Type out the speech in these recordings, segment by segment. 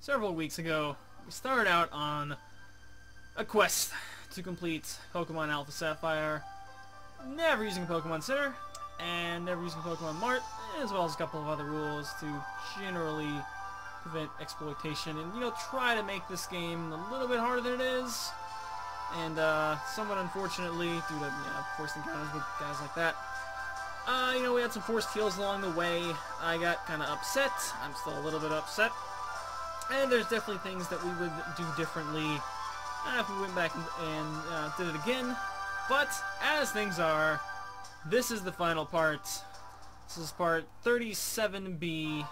several weeks ago, we started out on a quest to complete Pokemon Alpha Sapphire, never using a Pokemon Center, and never using Pokemon Mart, as well as a couple of other rules to generally prevent exploitation and, you know, try to make this game a little bit harder than it is. And, somewhat unfortunately, due to, forced encounters with guys like that, you know, we had some forced kills along the way. I got kind of upset. I'm still a little bit upset. And there's definitely things that we would do differently if we went back and did it again. But, as things are, this is the final part. This is part 37B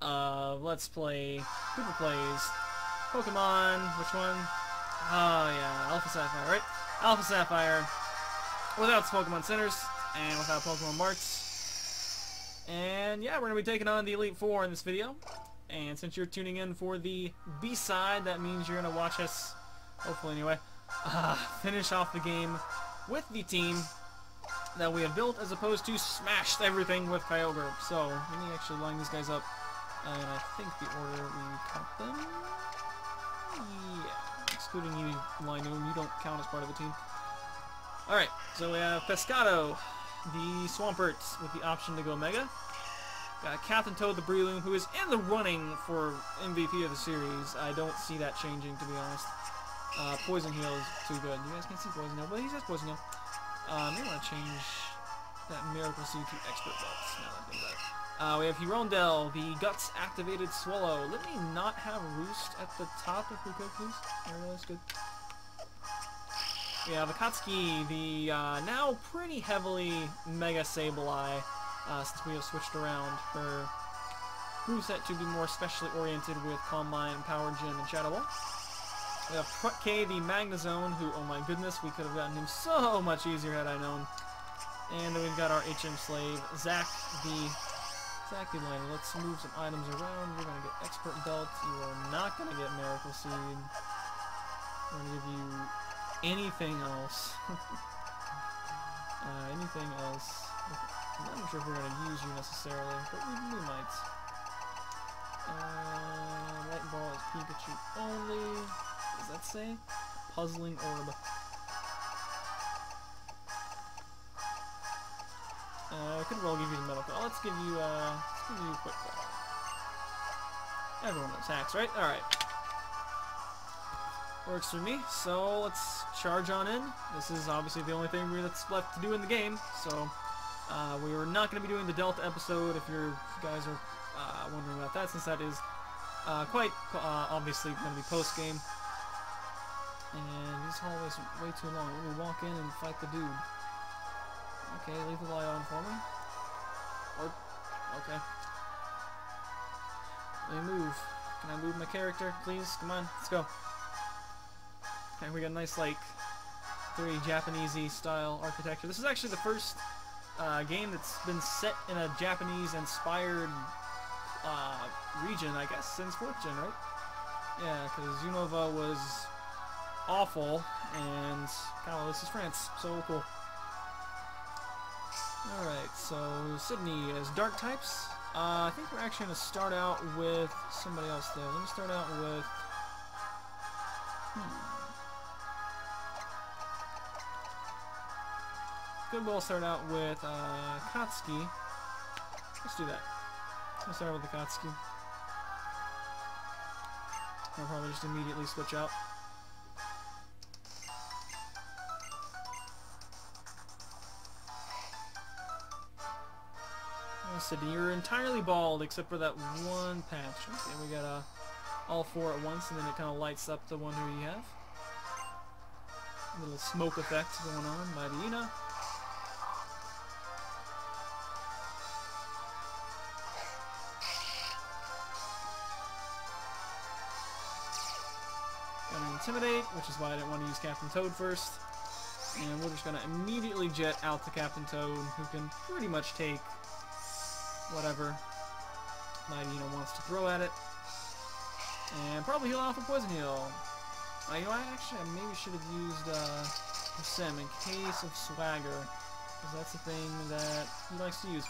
of Let's Play Kooper Plays Pokemon. Which one? Oh, yeah, Alpha Sapphire, right? Alpha Sapphire without Pokemon Centers and without Pokemon Marts. And yeah, we're going to be taking on the Elite Four in this video. And since you're tuning in for the B-side, that means you're going to watch us, hopefully anyway, finish off the game with the team that we have built, as opposed to smashed everything with Kyogre. So, let me actually line these guys up. And I think the order we count them. Yeah, excluding you, Linoone, you don't count as part of the team. Alright, so we have Pescado, the Swampert, with the option to go Mega. Got Captain Toad the Breloom, who is in the running for MVP of the series. I don't see that changing, to be honest. Poison Heal is too good. You guys can't see Poison Heal, but he says Poison Heal. May want to change that Miracle Seed to Expert Belts, now that I think about it. We have Hirondelle, the Guts Activated Swallow. Let me not have Roost at the top if we could, please. There we go, that's good. We have Akatsuki, the now pretty heavily Mega Sableye, since we have switched around her moveset to be more specially oriented with Calm Mind, Power Gym, and Shadow Ball. We have Prutke, the Magnezone, who, oh my goodness, we could have gotten him so much easier had I known. And then we've got our HM Slave, Zak the Linoone. Let's move some items around. We're going to get Expert Belt. You are not going to get Miracle Seed. We're going to give you anything else. Anything else. I'm not even sure if we're going to use you necessarily, but we might. Light Ball is Pikachu only. What does that say? Puzzling Orb. I could well give you the Metal Claw. Let's give you Quick Claw. Everyone knows hacks, right? Alright. Works for me. So let's charge on in. This is obviously the only thing that's left to do in the game. So we are not going to be doing the Delta episode if you guys are wondering about that, since that is quite obviously going to be post-game. And these hallways are way too long. Let me walk in and fight the dude. Okay, leave the light on for me. Or, okay. Let me move. Can I move my character, please? Come on, let's go. Okay, we got a nice, like, very Japanese-y style architecture. This is actually the first game that's been set in a Japanese-inspired region, I guess, since 4th Gen, right? Yeah, because Unova was awful, and Kalos is France, so cool. Alright, so Sydney is Dark types. I think we're actually going to start out with somebody else, though. Let me start out with... Good, we'll start out with Akatsuki. Let's do that. Let's start with Akatsuki. I'll probably just immediately switch out. Sydney, you're entirely bald except for that one patch. Okay, we got all 4 at once, and then it kind of lights up the one who you have. A little smoke effect going on by the Ina. Gonna Intimidate, which is why I didn't want to use Captain Toad first. And we're just gonna immediately jet out to Captain Toad, who can pretty much take whatever Mightyena wants to throw at it. And probably heal off a Poison Heal. You know, I maybe should have used Sim in case of Swagger, because that's the thing that he likes to use.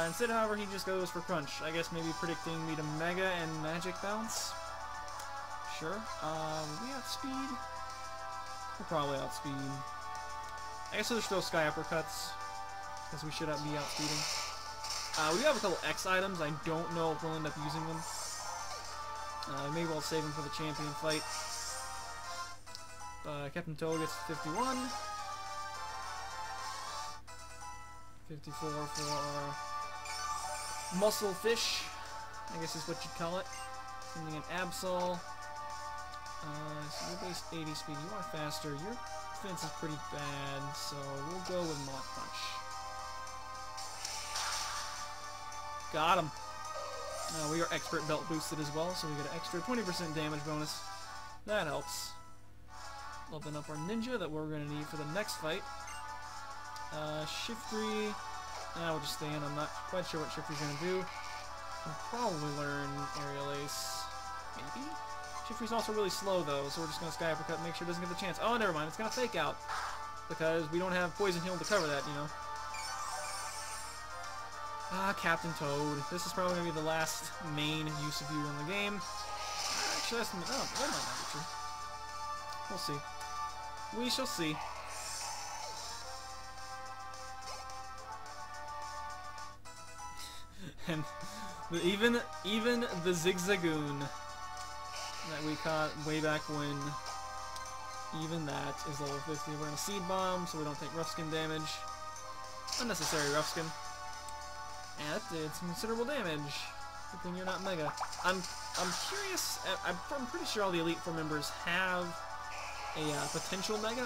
Instead, however, he just goes for Crunch. I guess maybe predicting me to Mega and Magic Bounce. Sure. Will we outspeed? We'll probably outspeed. I guess there's still Sky Uppercuts, because we should be outspeeding. We do have a couple X items. I don't know if we'll end up using them. Maybe we'll save them for the champion fight. Captain Toad gets 51. 54 for our Muscle Fish, I guess is what you'd call it. Sending an Absol. So you're base 80 speed. You are faster. Your defense is pretty bad, so we'll go with Mach Punch. Got him. We are Expert Belt boosted as well, so we get an extra 20% damage bonus. That helps. Open up our Ninja that we're going to need for the next fight. Shiftry. We'll just stay in. I'm not quite sure what Shiftry's going to do. We'll probably learn Aerial Ace. Maybe? Shiftry's also really slow, though, so we're just going to Sky Uppercut and make sure it doesn't get the chance. Oh, never mind. It's going to Fake Out. Because we don't have Poison Heal to cover that, you know. Captain Toad. This is probably going to be the last main use of you in the game. Actually, that might not be true. We'll see. We shall see. And even the Zigzagoon that we caught way back when, even that is level 50. We're gonna Seed Bomb so we don't take rough skin damage. Unnecessary rough skin. And that did some considerable damage. Good thing you're not Mega. I'm curious. I'm pretty sure all the Elite Four members have a potential Mega.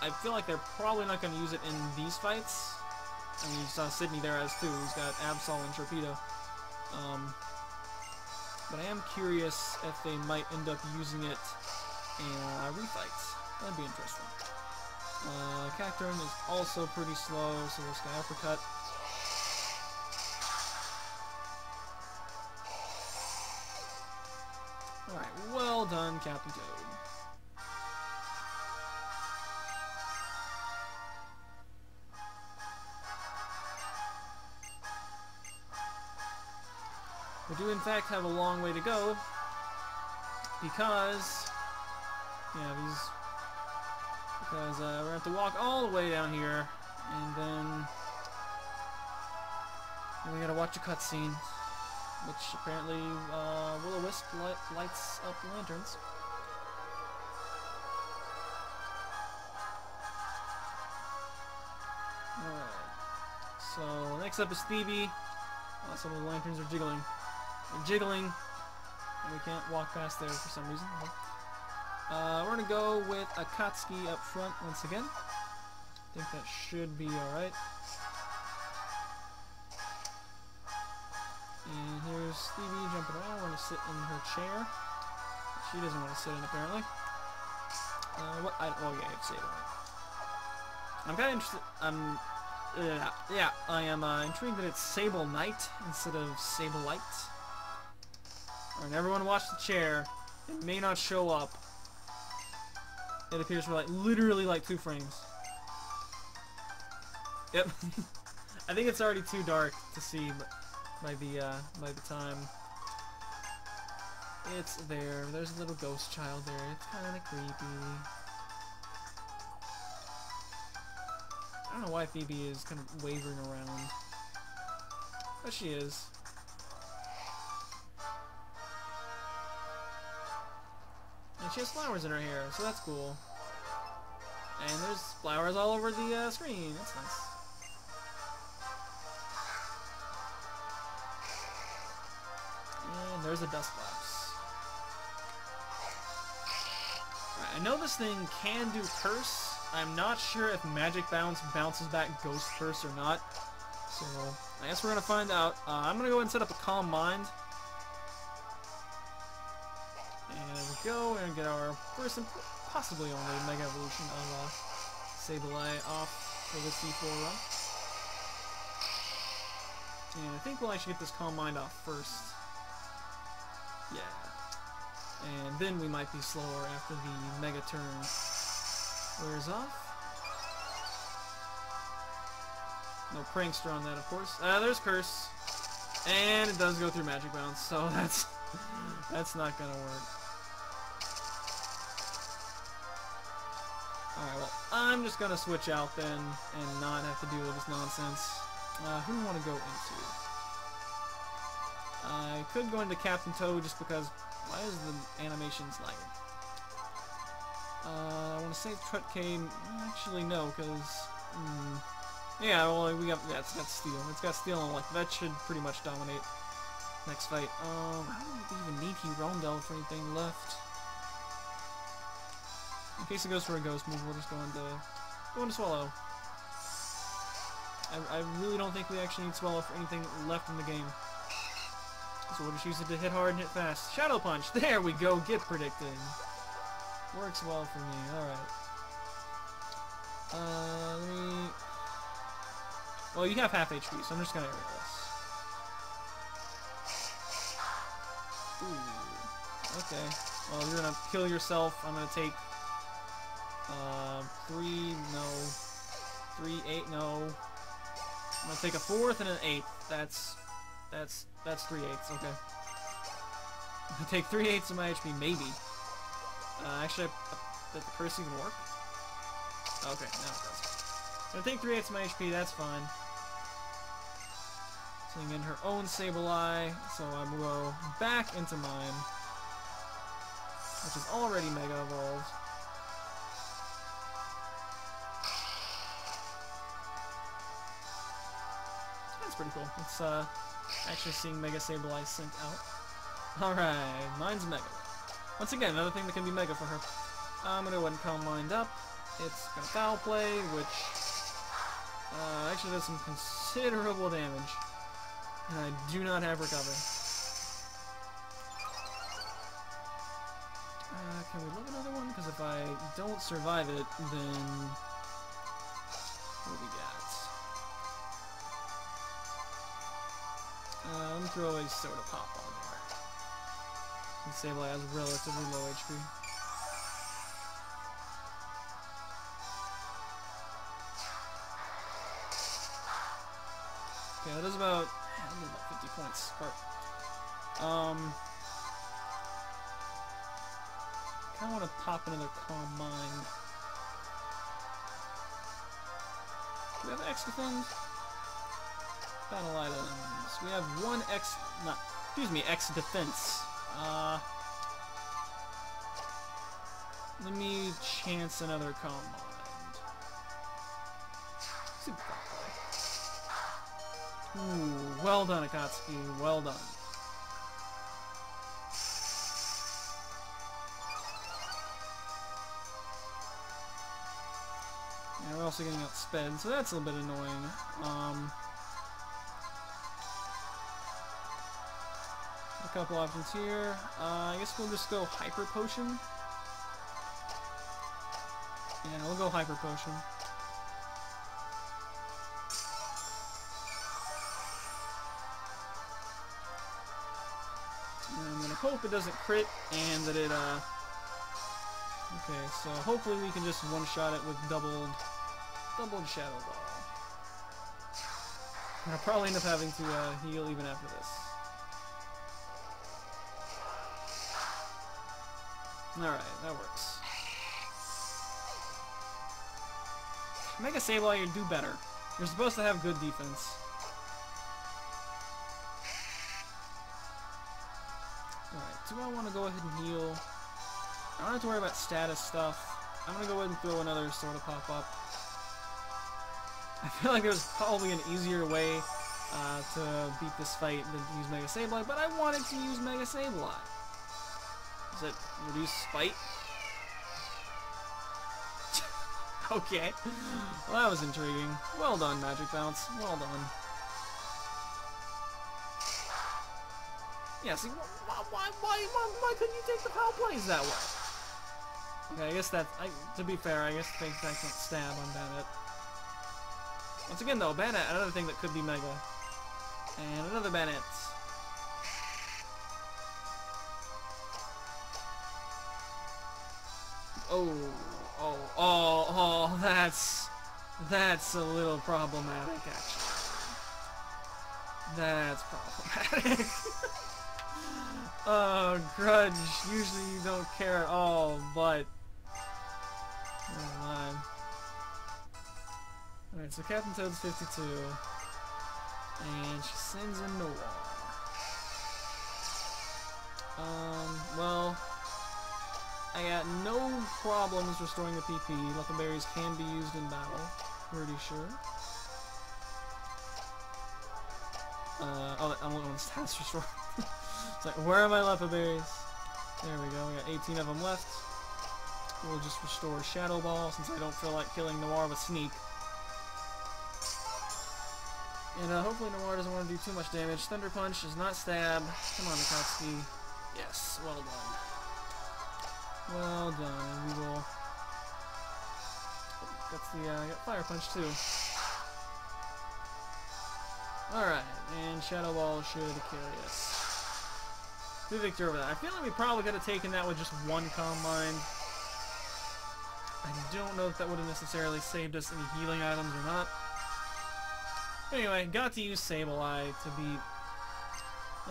I feel like they're probably not going to use it in these fights. I mean, you saw Sydney there as too. He's got Absol and Torpedo. But I am curious if they might end up using it in refights. That'd be interesting. Cacturn is also pretty slow, so we'll Sky Uppercut. Alright, well done, Captain Toad. We do in fact have a long way to go, because we're going to have to walk all the way down here, and then we gotta watch a cutscene, which apparently Will-O-Wisp lights up lanterns. Alright, so next up is Stevie. Some of the lanterns are jiggling. They're jiggling, and we can't walk past there for some reason. We're going to go with Akatsuki up front once again. I think that should be alright. And here's Stevie jumping around. We're going to sit in her chair. She doesn't want to sit in, apparently. Oh yeah, I have to say it right. I'm kind of interested. I am intrigued that it's Sable Knight instead of Sableye. Alright, everyone watch the chair. It may not show up. It appears for literally 2 frames. Yep. I think it's already too dark to see, but by the time it's there. There's a little ghost child there. It's kind of creepy. I don't know why Phoebe is kind of wavering around, but she is. And she has flowers in her hair, so that's cool. And there's flowers all over the screen. That's nice. And there's a Dusclops. Right, I know this thing can do Curse. I'm not sure if Magic Bounce bounces back Ghost Curse or not. So, I guess we're going to find out. I'm going to go ahead and set up a Calm Mind. And there we go. We're going to get our first and possibly only Mega Evolution of Sableye off for the C4 run. And I think we'll actually get this Calm Mind off first. Yeah. And then we might be slower after the Mega turn wears off. No prankster on that, of course. There's Curse. And it does go through Magic Bounce, so that's not gonna work. Alright, well, I'm just gonna switch out then and not have to deal with this nonsense. Who do I want to go into? I could go into Captain Toad just because... Why is the animations lagging? I want to save Trutcade. Actually, no, because... yeah, well, we got... Yeah, it's got Steel. It's got Steel and like that should pretty much dominate next fight. I don't even need Rondell for anything left. In case it goes for a Ghost move, we'll just go into Swallow. I really don't think we actually need Swallow for anything left in the game. So we'll just use it to hit hard and hit fast. Shadow Punch! There we go! Get predicting. Works well for me. Alright. Let me... Well, you have half HP, so I'm just gonna area this. Ooh. Okay. Well, you're gonna kill yourself. I'm gonna take... 3, no. 3, 8, no. I'm gonna take a 4th and an 8th. That's 3/8, okay. I'm gonna take 3/8 of my HP, maybe. Actually, did the curse even work? Okay, now it does. I'm gonna take 3/8 of my HP, that's fine. Seeing in her own Sableye, so I will go back into mine, which is already Mega Evolved. That's pretty cool. It's actually seeing Mega Sableye sent out. Alright, mine's Mega. Once again, another thing that can be Mega for her. I'm gonna go ahead and Calm Mind up. It's gonna Foul Play, which actually does some considerable damage. And I do not have Recover. Can we live another one? Because if I don't survive it, then... What do we got? Let me throw a Soda Pop on there. Since Sableye has relatively low HP. Okay, that is about 50 points. Kinda wanna pop another Calm Mind. Do we have X defend? Battle items. We have one X, X defense. Let me chance another Calm Mind. Super Play. Ooh, well done, Akatsuki. Well done. And we're also getting outsped, so that's a little bit annoying. A couple options here. I guess we'll just go Hyper Potion. Yeah, we'll go Hyper Potion. And I'm gonna hope it doesn't crit and that it, Okay, so hopefully we can just one-shot it with doubled Shadow Ball. And I'll probably end up having to heal even after this. Alright, that works. Mega Sableye, you do better. You're supposed to have good defense. Alright, do I want to go ahead and heal? I don't have to worry about status stuff. I'm gonna go ahead and throw another Soda Pop up. I feel like there's probably an easier way to beat this fight than to use Mega Sableye, but I wanted to use Mega Sableye. Does it reduce Spite? Okay. Well, that was intriguing. Well done, Magic Bounce. Well done. Yeah, see, why couldn't you take the foul plays that way? Okay, I guess that, to be fair, I guess things I can't stab on Bandit. Once again, though, Bandit, another thing that could be Mega. And another Bandit. Oh, that's That's a little problematic, actually. That's problematic. Grudge, usually you don't care at all, but... Never mind. Alright, so Captain Toad's 52. And she sends in Noir. Well... I got no problems restoring the PP. Leopard berries can be used in battle. Pretty sure. Oh, I'm looking on the status restore. It's like, where are my leopard berries? There we go. We got 18 of them left. We'll just restore Shadow Ball since I don't feel like killing Noir with Sneak. And hopefully Noir doesn't want to do too much damage. Thunder Punch is not stab. Come on, Akatsuki. Yes, well done. Well done. We will. That's the got Fire Punch too. Alright, and Shadow Ball should carry us to victory over that. I feel like we probably could have taken that with just one Combine. I don't know if that would have necessarily saved us any healing items or not. Anyway, got to use Sableye to beat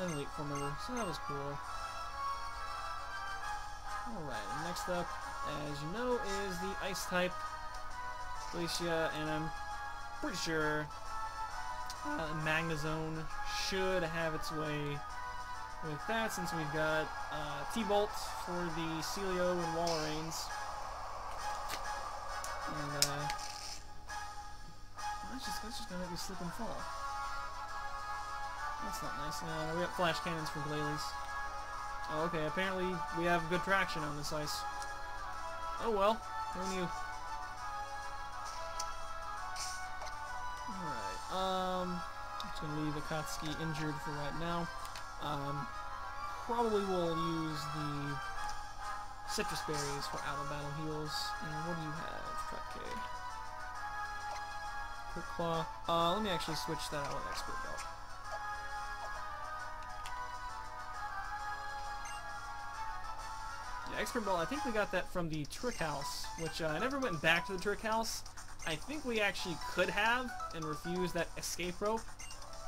an Elite Four member, so that was cool. Alright, next up, as you know, is the Ice-type Glacia, and I'm pretty sure Magnezone should have its way with that, since we've got T-Bolt for the Celio and Walreins. And, that's just gonna make me slip and fall. That's not nice. We got Flash Cannons for Glalie. Oh, okay, apparently we have good traction on this ice. Oh well, who knew? Alright, I'm just gonna leave Akatsuki injured for right now. Probably will use the citrus berries for out-of-battle heals. And what do you have, Trutke? Quick Claw. Let me actually switch that out with Expert Belt. Expert Ball, I think we got that from the Trick House, which I never went back to the Trick House. I think we actually could have and refused that escape rope,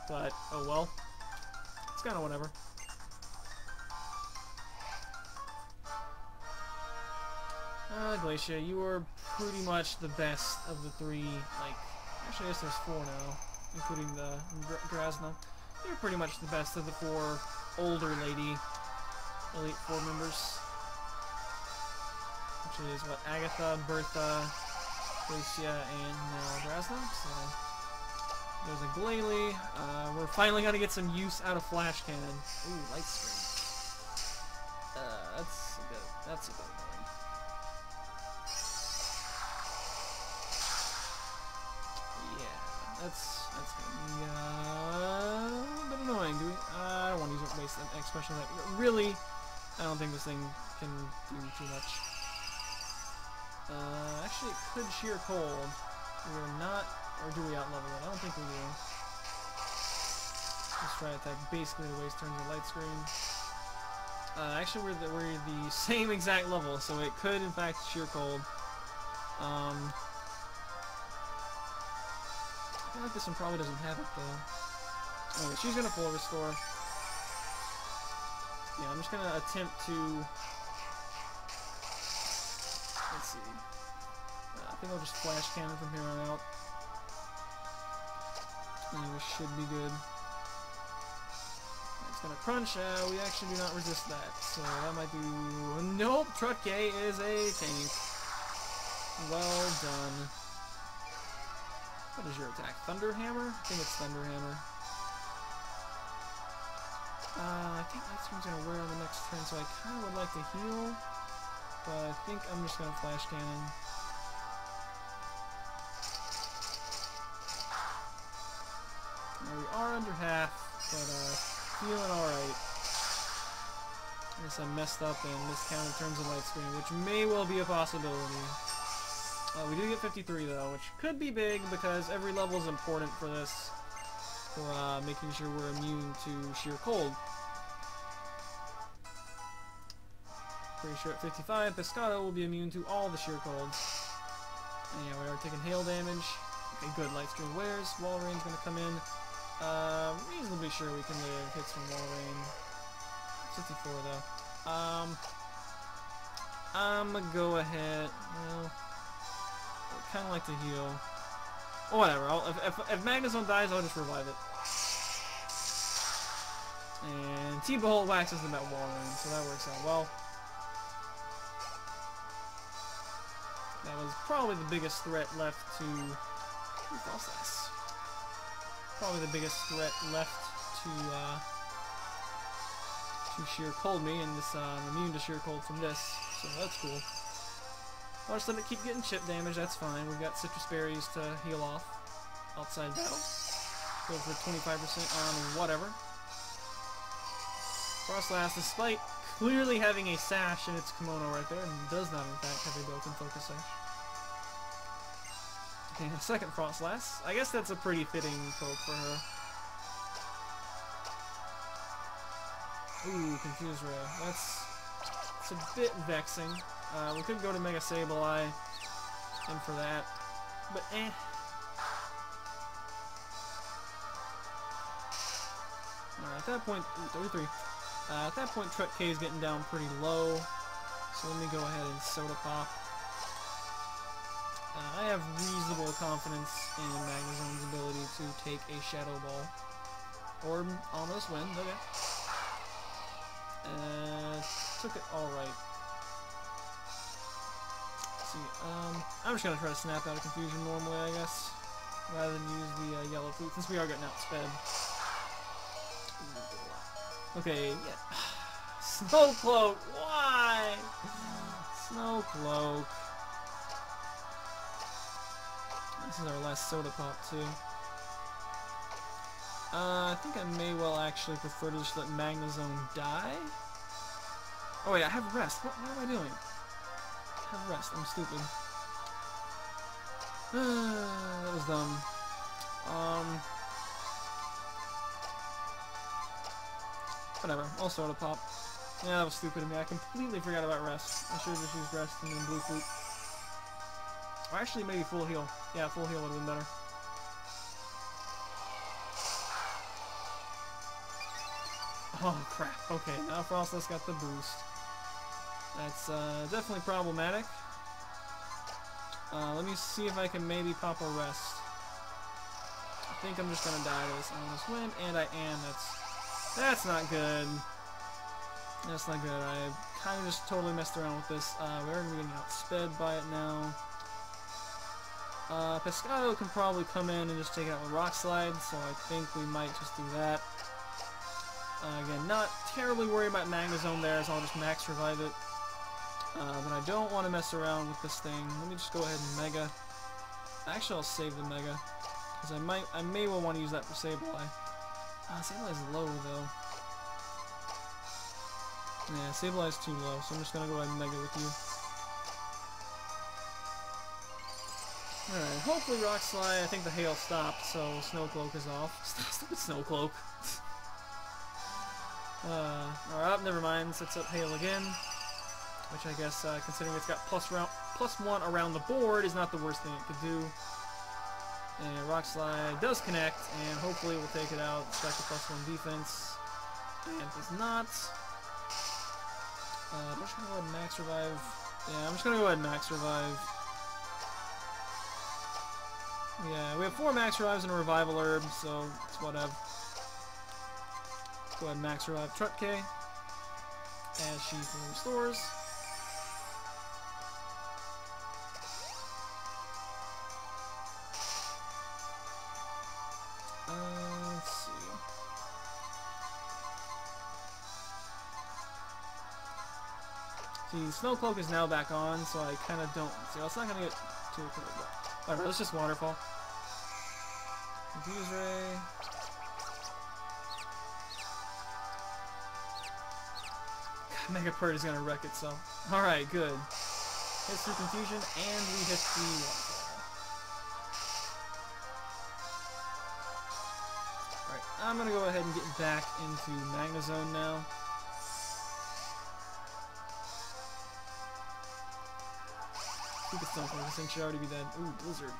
but oh well. It's kind of whatever. Glacia, you are pretty much the best of the three, like, actually I guess there's four now, including the Drasna. You're pretty much the best of the four older lady Elite Four members. Which is what, Agatha, Bertha, Glacia, and now Drasna. So there's a Glalie. We're finally gonna get some use out of Flash Cannon. Ooh, Light Screen. That's a bit annoying. Yeah, that's gonna be a bit annoying. I don't want to waste an expression like that. Really, I don't think this thing can do too much. Actually, it could sheer cold. We're not, or do we outlevel it? I don't think we do. Let's try attack basically to waste turns of Light Screen. Actually, we're the same exact level, so it could in fact sheer cold. I feel like this one probably doesn't have it though. Okay, she's gonna full restore. Yeah, I'm just gonna attempt to. Let's see. I think I'll just Flash Cannon from here on out. And we should be good. It's gonna crunch. We actually do not resist that, so that might be. Nope, Trutke is a tank. Well done. What is your attack? Thunder Hammer? I think it's Thunder Hammer. I think Light Screen's gonna wear on the next turn, so I kind of would like to heal. But I think I'm just gonna Flash Cannon. Now we are under half, but feeling alright. I guess I messed up and miscounted turns of Light Screen, which may well be a possibility. We do get 53 though, which could be big because every level is important for this, for making sure we're immune to sheer cold. Pretty sure at 55, Pescado will be immune to all the sheer colds. And yeah, we are taking hail damage. Okay, good. Light Screen wears. Wall Rain's gonna come in. Reasonably sure we can live hits from Wall Rain. 54 though. I'm gonna go ahead. Well, I kind of like to heal. Oh, whatever. If Magnezone dies, I'll just revive it. And T-Bolt waxes them at Wall Rain, so that works out well. That was probably the biggest threat left to Frostlass. Probably the biggest threat left to Sheer Cold me, and this I'm immune to Sheer Cold from this, so that's cool. I'll just let it keep getting chip damage, that's fine. We've got Citrus Berries to heal off outside battle. Go for 25% on whatever. Frostlass, despite clearly having a sash in its kimono right there, and does not in fact have a built-in focus sash. Okay, second Frostlass. I guess that's a pretty fitting poke for her. Ooh, Confuse Ray. It's a bit vexing. We could go to Mega Sableye in for that, but eh. Alright, at that point, 33. At that point, Truck K is getting down pretty low, so let me go ahead and Soda Pop. I have reasonable confidence in Magnezone's ability to take a Shadow Ball. Or almost win, okay. Took it alright. Let's see, I'm just gonna try to snap out of confusion normally, I guess, rather than use the yellow flute, since we are getting outsped. Okay, yeah. Snow Cloak, why? Snow Cloak. This is our last Soda Pop, too. I think I may well actually prefer to just let Magnezone die. Oh wait, I have Rest. What am I doing? I have Rest. I'm stupid. That was dumb. Whatever. I'll Soda Pop. Yeah, that was stupid of me. I completely forgot about Rest. I should have just used Rest and then Blue Flute. Or actually, maybe Full Heal. Yeah, Full Heal would have been better. Oh crap, okay, now Frostlass got the boost. That's definitely problematic. Let me see if I can maybe pop a Rest. I think I'm just gonna die to this Endless Wind, and I am. That's not good. That's not good. I kind of just totally messed around with this. We are going to be getting outsped by it now. Pescado can probably come in and just take it out with Rock Slide, so I think we might just do that. Again, not terribly worried about Magnezone there, so I'll just max revive it. But I don't want to mess around with this thing. Let me just go ahead and Mega. Actually, I'll save the Mega, because I may well want to use that for Sableye. Sableye's low though. Yeah, Sableye's too low, so I'm just gonna go ahead and Mega with you. Alright, hopefully Rock Slide. I think the hail stopped, so Snow Cloak is off. Stupid Snow Cloak. Alright, never mind. Sets up hail again. Which I guess, considering it's got +1 around the board, is not the worst thing it could do. And Rock Slide does connect, and hopefully we'll take it out. Stack the +1 defense. And it does not. I'm just gonna go ahead and max revive. Yeah, I'm just gonna go ahead and max revive. Yeah, we have 4 max revives and a revival herb, so it's whatever. Go ahead and max revive Truck K as she fully restores. Let's see. See, Snow Cloak is now back on, so I kind of don't. See, it's not gonna get too cool. Alright, let's just Waterfall. Confuse Ray. Mega Purge is gonna wreck itself. Alright, good. Hits through Confusion, and we hit the Waterfall. Alright, I'm gonna go ahead and get back into Magnezone now. Stupid Snow Cloak, I think should already be dead. Ooh, Blizzard.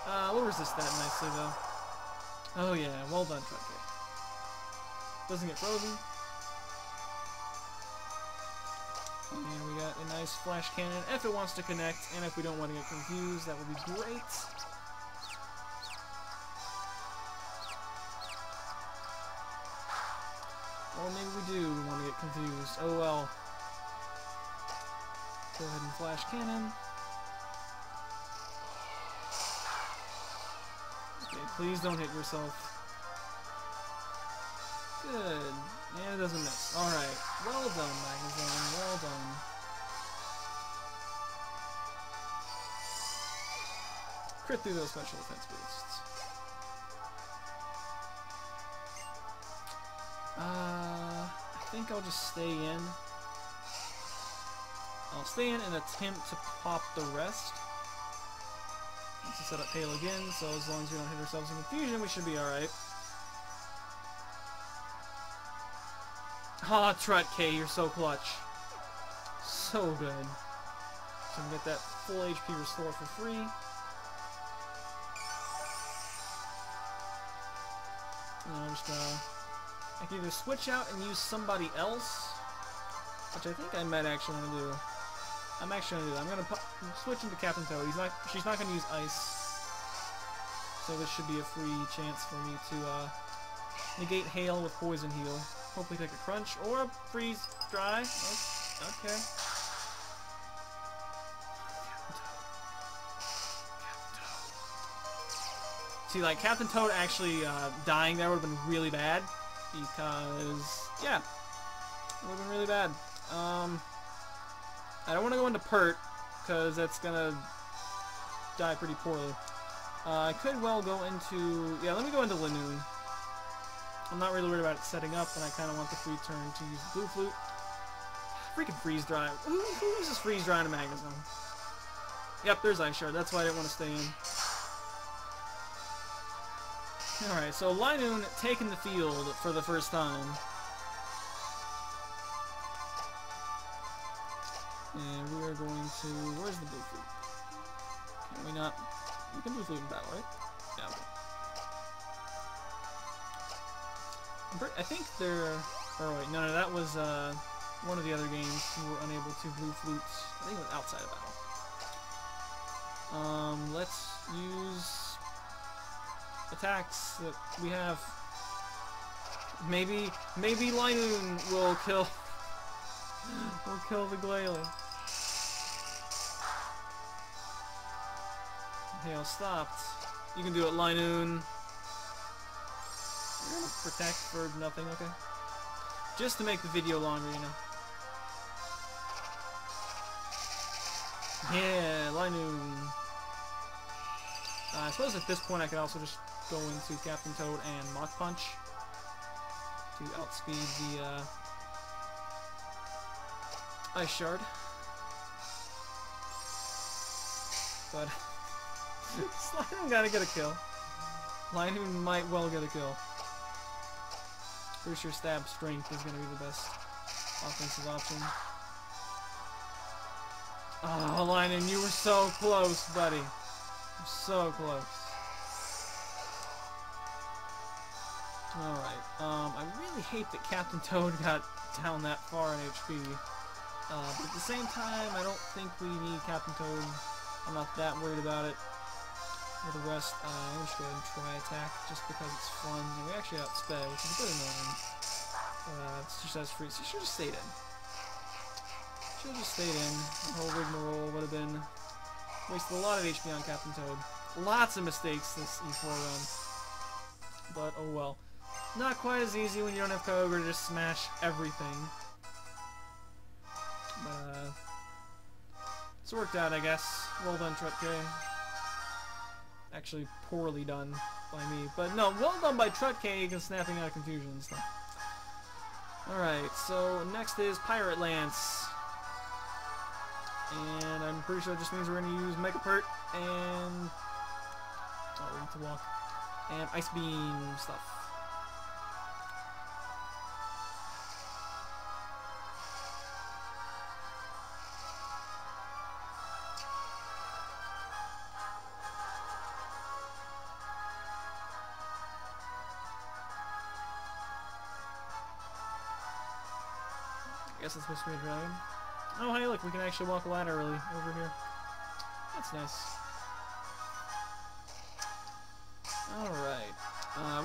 We'll resist that nicely, though. Oh yeah, well done, Trudkay. Doesn't get frozen. And we got a nice flash cannon if it wants to connect, and if we don't want to get confused, that would be great. Or maybe we do want to get confused. Oh well. Go ahead and flash cannon. Okay, please don't hit yourself. Good. And it doesn't miss. Alright. Well done, Magazine. Well done. Crit through those special defense boosts. I think I'll just stay in. I'll stay in and attempt to pop the rest. Let's set up Hail again, so as long as we don't hit ourselves in confusion, we should be alright. Ah, Trudkay, you're so clutch. So good. So we can get that full HP restore for free. And I'll just, I can either switch out and use somebody else, which I think I might actually want to do. I'm actually going to do that. I'm going to switch into Captain Toad. She's not going to use Ice. So this should be a free chance for me to negate Hail with Poison Heal. Hopefully take a Crunch or a Freeze Dry. Oh, okay. See, like, Captain Toad actually dying there would have been really bad. Because, yeah, it would have been really bad. I don't want to go into Pert, because that's going to die pretty poorly. I could well go into... Yeah, let me go into Linoone. I'm not really worried about it setting up, and I kind of want the free turn to use Blue Flute. Freaking Freeze Dry. Who uses Freeze Dry in a Magazine? Yep, there's Ice Shard. That's why I didn't want to stay in. Alright, so Linoone taking the field for the first time. And we are going to... Where's the Blue Flute? Can we not... We can Blue Flute in battle, right? Yeah, okay. I think they're... Oh, wait, no, that was one of the other games we were unable to Blue Flute. I think it was outside of battle. Let's use attacks that we have. Maybe Linoone will kill the Glalie. Hail stopped. You can do it, Linoone. You're gonna protect for nothing, okay? Just to make the video longer, you know. Yeah, Linoone. I suppose at this point I could also just go into Captain Toad and Mach Punch to outspeed the Ice Shard. But Linoone gotta get a kill. Linoone might well get a kill. Pretty sure Stab Strength is gonna be the best offensive option. Oh, Linoone, you were so close, buddy. So close. Alright, I really hate that Captain Toad got down that far in HP. But at the same time, I don't think we need Captain Toad. I'm not that worried about it. For the rest, I'm just going to try attack just because it's fun. And we actually outsped, which is a bit annoying. She says free. She should have just stayed in. Should have just stayed in. The whole rigmarole would have been... Wasted a lot of HP on Captain Toad. Lots of mistakes this E4 run. But, oh well. Not quite as easy when you don't have Kyogre to just smash everything. But, it's worked out, I guess. Well done, Trudkay. Actually, poorly done by me. But no, well done by Trudkay against snapping out of confusion and stuff. Alright, so next is Pirate Lance. And I'm pretty sure it just means we're going to use Mega Pert and... Oh, we need to walk. And Ice Beam stuff. guess it's supposed to be a dragon. Oh, hey, look, we can actually walk laterally over here. That's nice. Alright.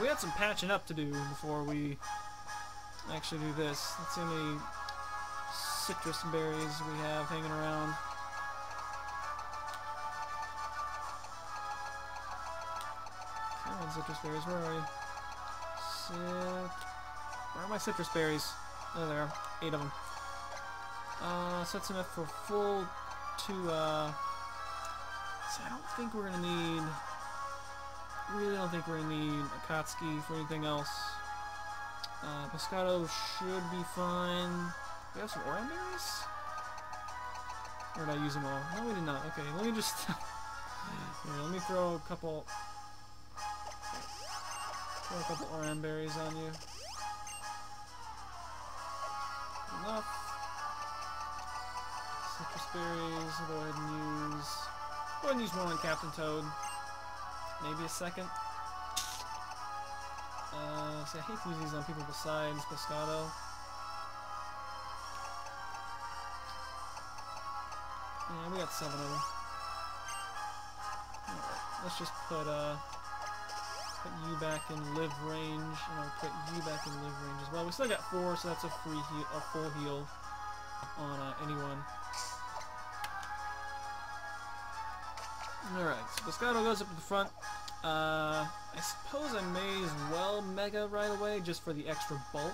We had some patching up to do before we actually do this. Let's see how many citrus berries we have hanging around. Come on, citrus berries, where are you? Where are my citrus berries? Oh, there are. 8 of them. So that's enough for full 2, so I don't think we're gonna need... Really don't think we're gonna need Akatsuki for anything else. Pescado should be fine. We have some orange berries? Or did I use them all? No, we did not. Okay, let me just... Here, let me throw a couple... orange berries on you. Enough. Citrus berries, go ahead and use one on Captain Toad. Maybe a second. See, I hate to use these on people besides Pescado. Yeah, we got 7 of them. Alright, let's just put you back in live range, and I'll put you back in live range as well. We still got 4, so that's a full heal on anyone. Alright, so Pescado goes up to the front. I suppose I may as well Mega right away, just for the extra bulk.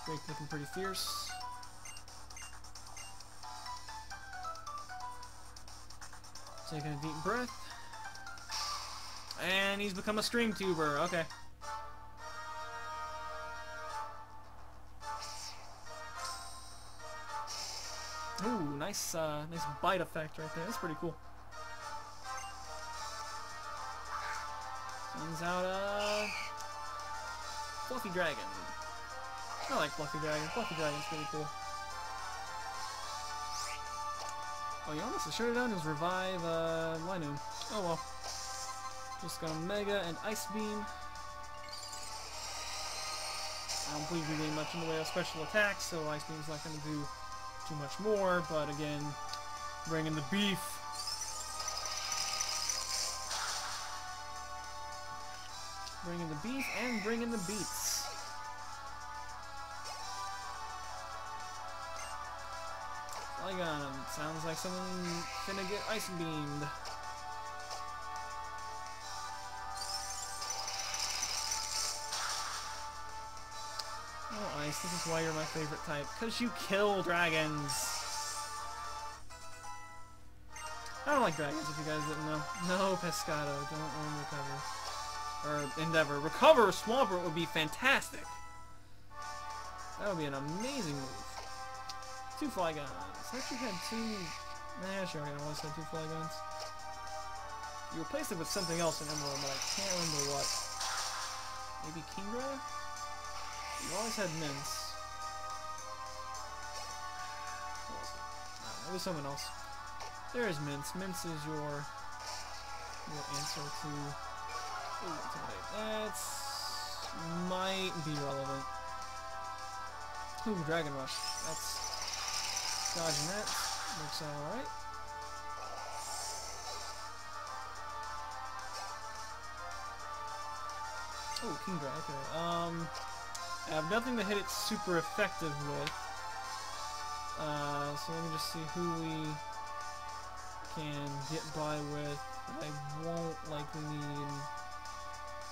Drake looking pretty fierce. Taking a deep breath. And he's become a stream tuber, okay. Ooh, nice bite effect right there. That's pretty cool. Sends out a Fluffy Dragon. I like Fluffy Dragon. Fluffy Dragon's pretty cool. Oh, you almost shut it down. Just revive Linoone. Oh well. Just gonna Mega and Ice Beam. I don't believe we gain much in the way of special attacks, so Ice Beam's not gonna do too much more, but again, bringing the beef. Bringing the beef and bringing the beats. Polygon, sounds like someone finna get ice beamed. Oh, Ice, this is why you're my favorite type. Because you kill dragons. I don't like dragons, if you guys didn't know. No, Pescado, don't learn Recover. Or Endeavor. Recover Swampert would be fantastic. That would be an amazing move. 2 Flygons. I actually had 2... Nah, sure, I always had 2 Flygons. You replaced it with something else in Emerald, but I can't remember what. Maybe Kyogre? You always had Mince. What was it? It was someone else. There is Mince. Mince is your answer to... Ooh, that's... might be relevant. Ooh, Dragon Rush. That's... dodging that. Works out alright. Oh, Kyogre, okay. I have nothing to hit it super effective with. So let me just see who we can get by with. I won't likely need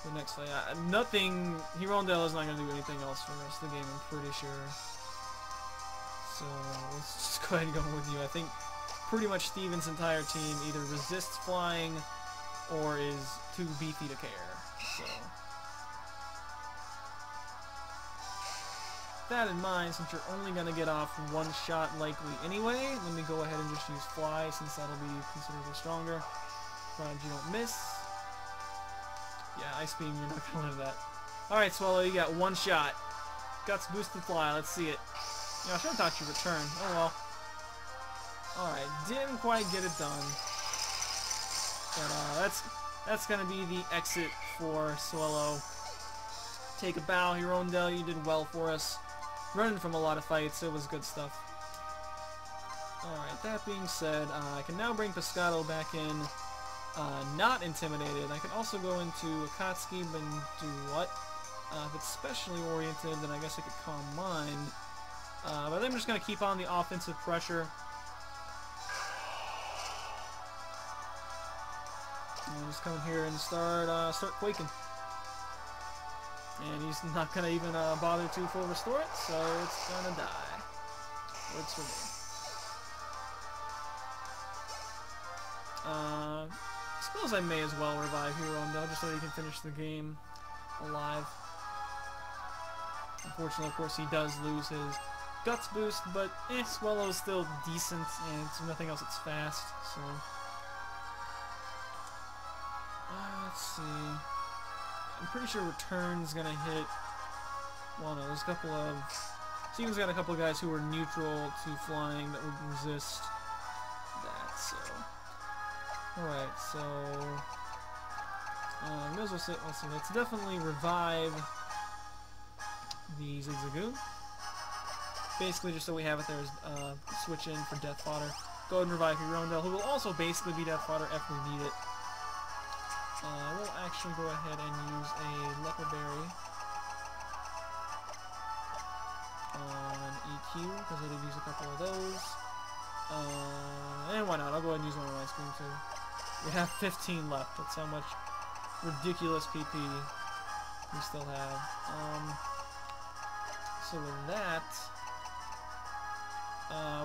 the next fight. Nothing. Hirondelle is not going to do anything else for the rest of the game, I'm pretty sure. So let's just go ahead and go with you. I think pretty much Steven's entire team either resists flying or is too beefy to care. So that in mind, since you're only going to get off 1 shot likely anyway, let me go ahead and just use Fly, since that'll be considerably stronger. Provided you don't miss. Yeah, Ice Beam, you're not going to live that. Alright, Swallow, you got 1 shot. Guts boosted Fly, let's see it. You know, I should have thought you returned. Oh well. Alright, didn't quite get it done. But that's gonna be the exit for Swallow. Take a bow, Hirondell, you did well for us. Running from a lot of fights, it was good stuff. Alright, that being said, I can now bring Pescado back in, not intimidated. I can also go into Akatsuki and do what? If it's specially oriented, then I guess I could Calm Mind. But I'm just going to keep on the offensive pressure. And just come in here and start quaking. And he's not going to even bother to full restore it, so it's going to die. Works for me. I suppose I may as well revive Hirondell just so he can finish the game alive. Unfortunately, of course, he does lose his Guts boost, but Swallow's still decent, and if nothing else, it's fast, so... let's see... I'm pretty sure Return's gonna hit... Well, no, there's a couple of... Steven's got a couple of guys who are neutral to flying that would resist that, so... Alright, so... may as well say, let's see, let's definitely revive the Zigzagoon. Basically, just so we have it there, is switch in for Death Fodder. Go ahead and revive Hirondell, who will also basically be Death Fodder if we need it. We'll actually go ahead and use a Leper Berry on EQ, because I did use a couple of those. And why not? I'll go ahead and use one on Ice Cream too. We have 15 left. That's how much ridiculous PP we still have. So with that,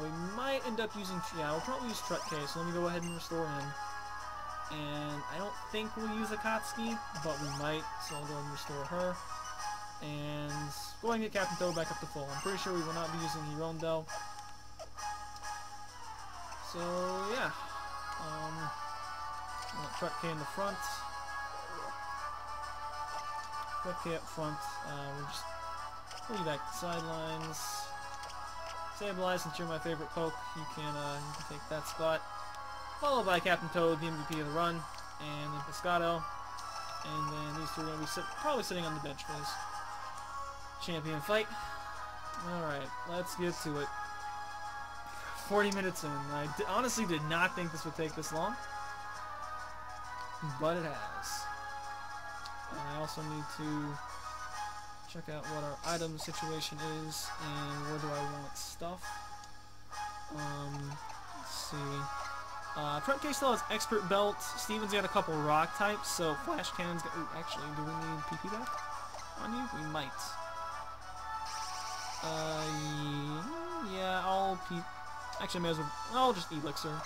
we might end up using... Yeah, we'll probably use Trutke, so let me go ahead and restore him. And I don't think we'll use Akatsuki, but we might, so I'll go ahead and restore her. And go ahead and get Captain Toad back up to full. I'm pretty sure we will not be using Hirondell. So, yeah. Trutke in the front. Trutke up front. We'll just pull you back to the sidelines. Stabilize, since you're my favorite poke, you can take that spot. Followed by Captain Toad, the MVP of the run, and then Pescado. And then these two are going to be probably sitting on the bench for this champion fight. Alright, let's get to it. 40 minutes in. I honestly did not think this would take this long, but it has. And I also need to check out what our item situation is and where do I want stuff. Let's see. Trutke still has Expert Belt. Steven's got a couple rock types, so Flash Cannon's got... Ooh, actually, do we need PP back on you? We might. Yeah, I'll PP... Actually, I may as well... I'll just Elixir.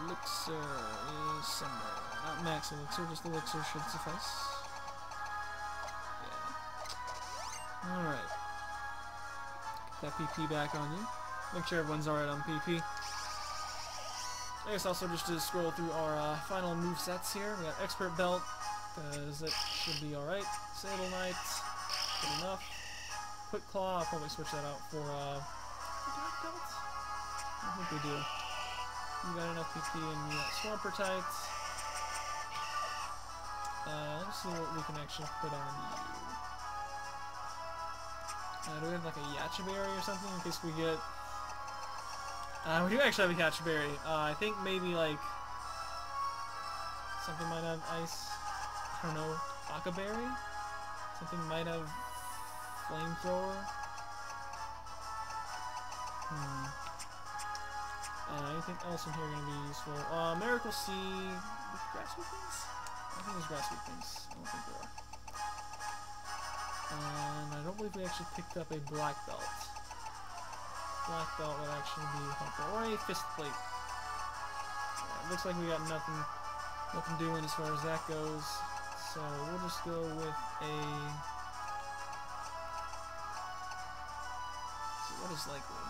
Elixir is somewhere. Not Max Elixir, just Elixir should suffice. Yeah. Alright. Get that PP back on you. Make sure everyone's alright on PP. I guess also just to scroll through our final movesets here. We got Expert Belt, because it should be alright. Sable Knight, good enough. Quick Claw, I'll probably switch that out for Dark Belt? I think we do. You got enough PP and you got Swampert types. Let's see what we can actually put on you. Do we have like a Yacha Berry or something in case we get... we do actually have a Yacha Berry. I think maybe like... Something might have ice... I don't know, Aka Berry? Something might have... Flamethrower? Anything else in here going to be useful? Miracle Seed... With Grass Weakness? I think there's Grass Weakness. I don't think there are. And I don't believe we actually picked up a Black Belt. Black Belt would actually be helpful. Or a Fist Plate. Yeah, looks like we got nothing doing as far as that goes. So we'll just go with a... So what is likely?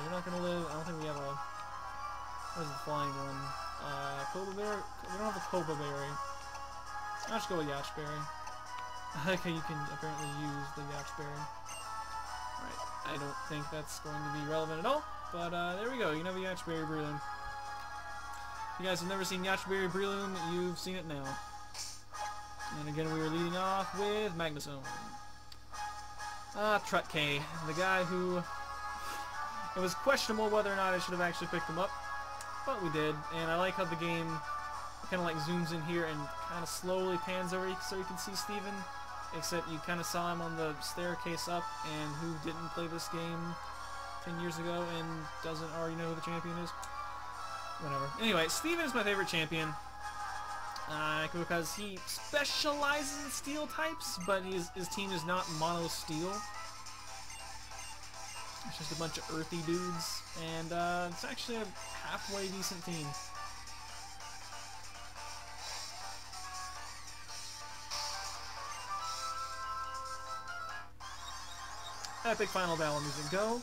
You're not gonna live. I don't think we have a... What is the flying one? Koba Berry? We don't have a Koba Berry. I'll just go with Yacht Berry. I like how you can apparently use the Yacht Berry. Alright, I don't think that's going to be relevant at all. But there we go. You can have a Yache Berry Breloom. If you guys have never seen Yache Berry Breloom, you've seen it now. And again, we were leading off with Magnezone. Trutke, the guy who... It was questionable whether or not I should have actually picked him up, but we did. And I like how the game kind of like zooms in here and kind of slowly pans over so you can see Steven. Except you kind of saw him on the staircase up, and who didn't play this game 10 years ago and doesn't already know who the champion is? Whatever. Anyway, Steven is my favorite champion. Because he specializes in steel types, but his team is not mono steel. It's just a bunch of earthy dudes, and it's actually a halfway decent team. Epic final battle music, go.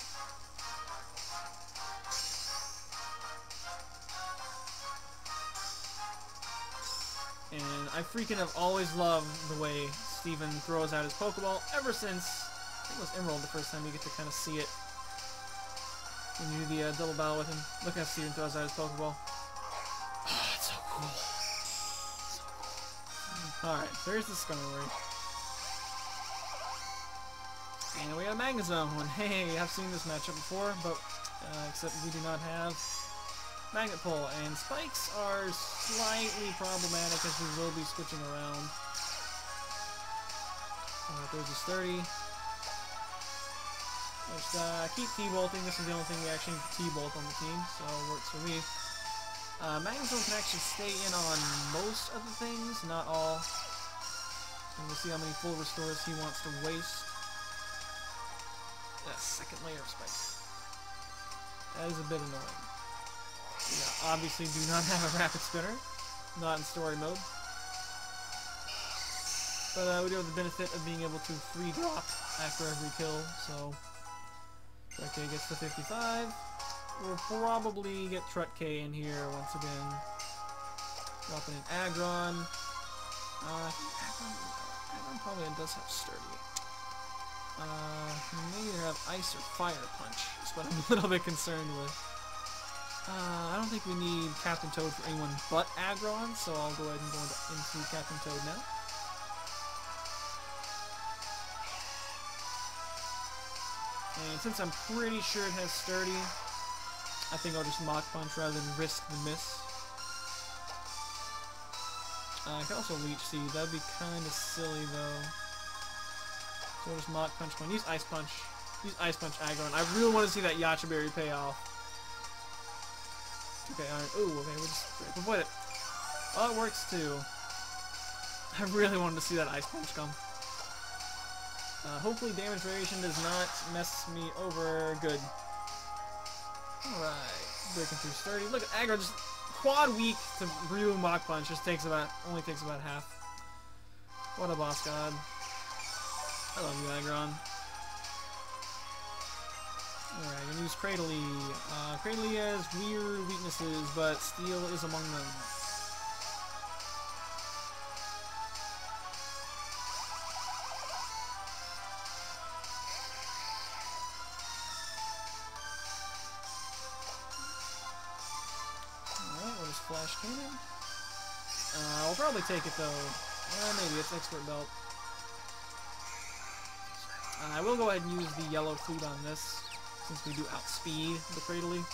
And I freaking have always loved the way Steven throws out his Pokeball ever since, I think it was Emerald the first time you get to kind of see it. When you do the double battle with him. Look how Steven throws out his Pokeball. Oh, it's so cool. So cool. Alright, so here's the Skarmory. And we have Magnezone. Hey, I've seen this matchup before, but except we do not have Magnet Pull. And Spikes are slightly problematic as we will be switching around. There's a sturdy. Just keep T-bolting. This is the only thing we actually need to T-bolt on the team, so it works for me. Magnezone can actually stay in on most of the things, not all. And we'll see how many full restores he wants to waste. That second layer of Spikes. That is a bit annoying. Yeah, obviously do not have a Rapid Spinner. Not in story mode. But we do have the benefit of being able to free drop after every kill, so... Trutke gets to 55. We'll probably get Trutke in here once again. Dropping an Aggron. Aggron probably does have Sturdy. He may either have Ice or Fire Punch, is what I'm a little bit concerned with. I don't think we need Captain Toad for anyone but Aggron, so I'll go ahead and go into Captain Toad now. And since I'm pretty sure it has Sturdy, I think I'll just Mach Punch rather than risk the miss. I can also Leech Seed, that'd be kind of silly though. So just Mach Punch one. Use Ice Punch. Use Ice Punch Aggron. I really want to see that Yache Berry pay off. Okay, alright. Ooh, okay, we'll just avoid it. Oh, it works too. I really wanted to see that Ice Punch come. Hopefully damage variation does not mess me over. Good. Alright. Breaking through Sturdy. Look at Aggro, just quad weak to Brew Mach Punch. Just only takes about half. What a boss god. I love you, Aggron. Alright, I'm gonna use Cradily. Cradily has weird weaknesses, but Steel is among them. Alright, we'll just Flash Cannon. I'll probably take it though. Maybe it's Expert Belt. I will go ahead and use the Yellow Flute on this, since we do outspeed the Cradily.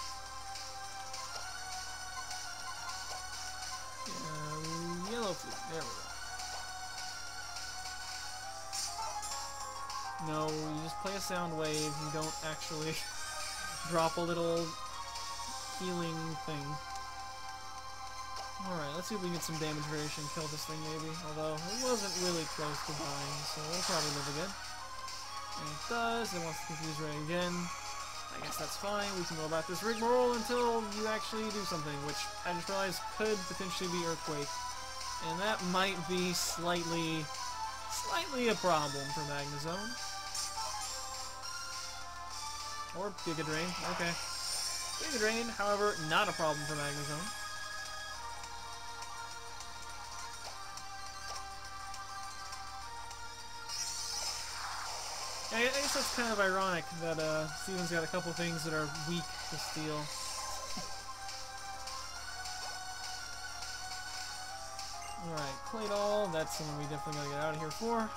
Yellow Flute, there we go. No, you just play a sound wave, you don't actually drop a little healing thing. Alright, let's see if we can get some damage variation, kill this thing maybe, although it wasn't really close to dying, so it'll probably live again. And it does, it wants to confuse Ray again. I guess that's fine, we can go about this rigmarole until you actually do something, which I just realized could potentially be Earthquake. And that might be slightly a problem for Magnezone. Or Giga Drain, okay. Giga Drain, however, not a problem for Magnezone. I guess that's kind of ironic that Steven's got a couple things that are weak to steel. Alright, Claydol, that's something we definitely gotta get out of here for.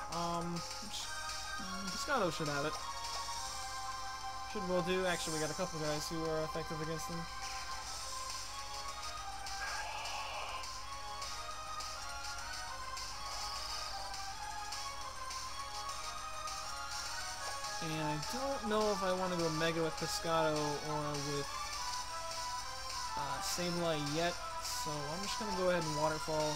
Piscato should have it. Should well do. Actually, we got a couple guys who are effective against him. And I don't know if I want to go Mega with Piscato or with Sableye yet, so I'm just going to go ahead and Waterfall.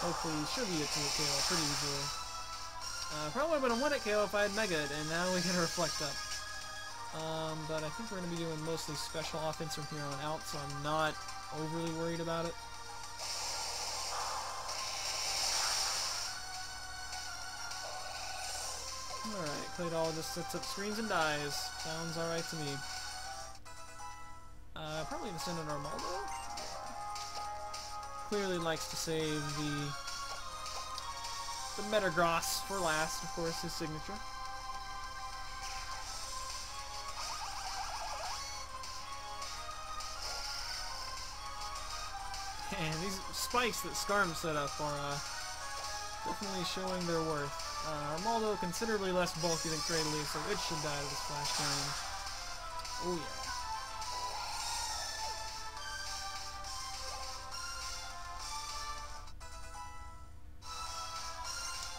Hopefully, should be a 2-hit KO pretty easily. Probably would have been a 1-hit KO if I had Mega'd, and now we get a Reflect up. But I think we're going to be doing mostly special offense from here on out, so I'm not overly worried about it. Alright, Claydol just sets up screens and dies. Sounds alright to me. Probably gonna send an Armaldo. Clearly likes to save the Metagross for last, of course, his signature. And these spikes that Skarm set up are definitely showing their worth. Armaldo considerably less bulky than Cradily, so it should die to this Flash Cannon. Oh yeah.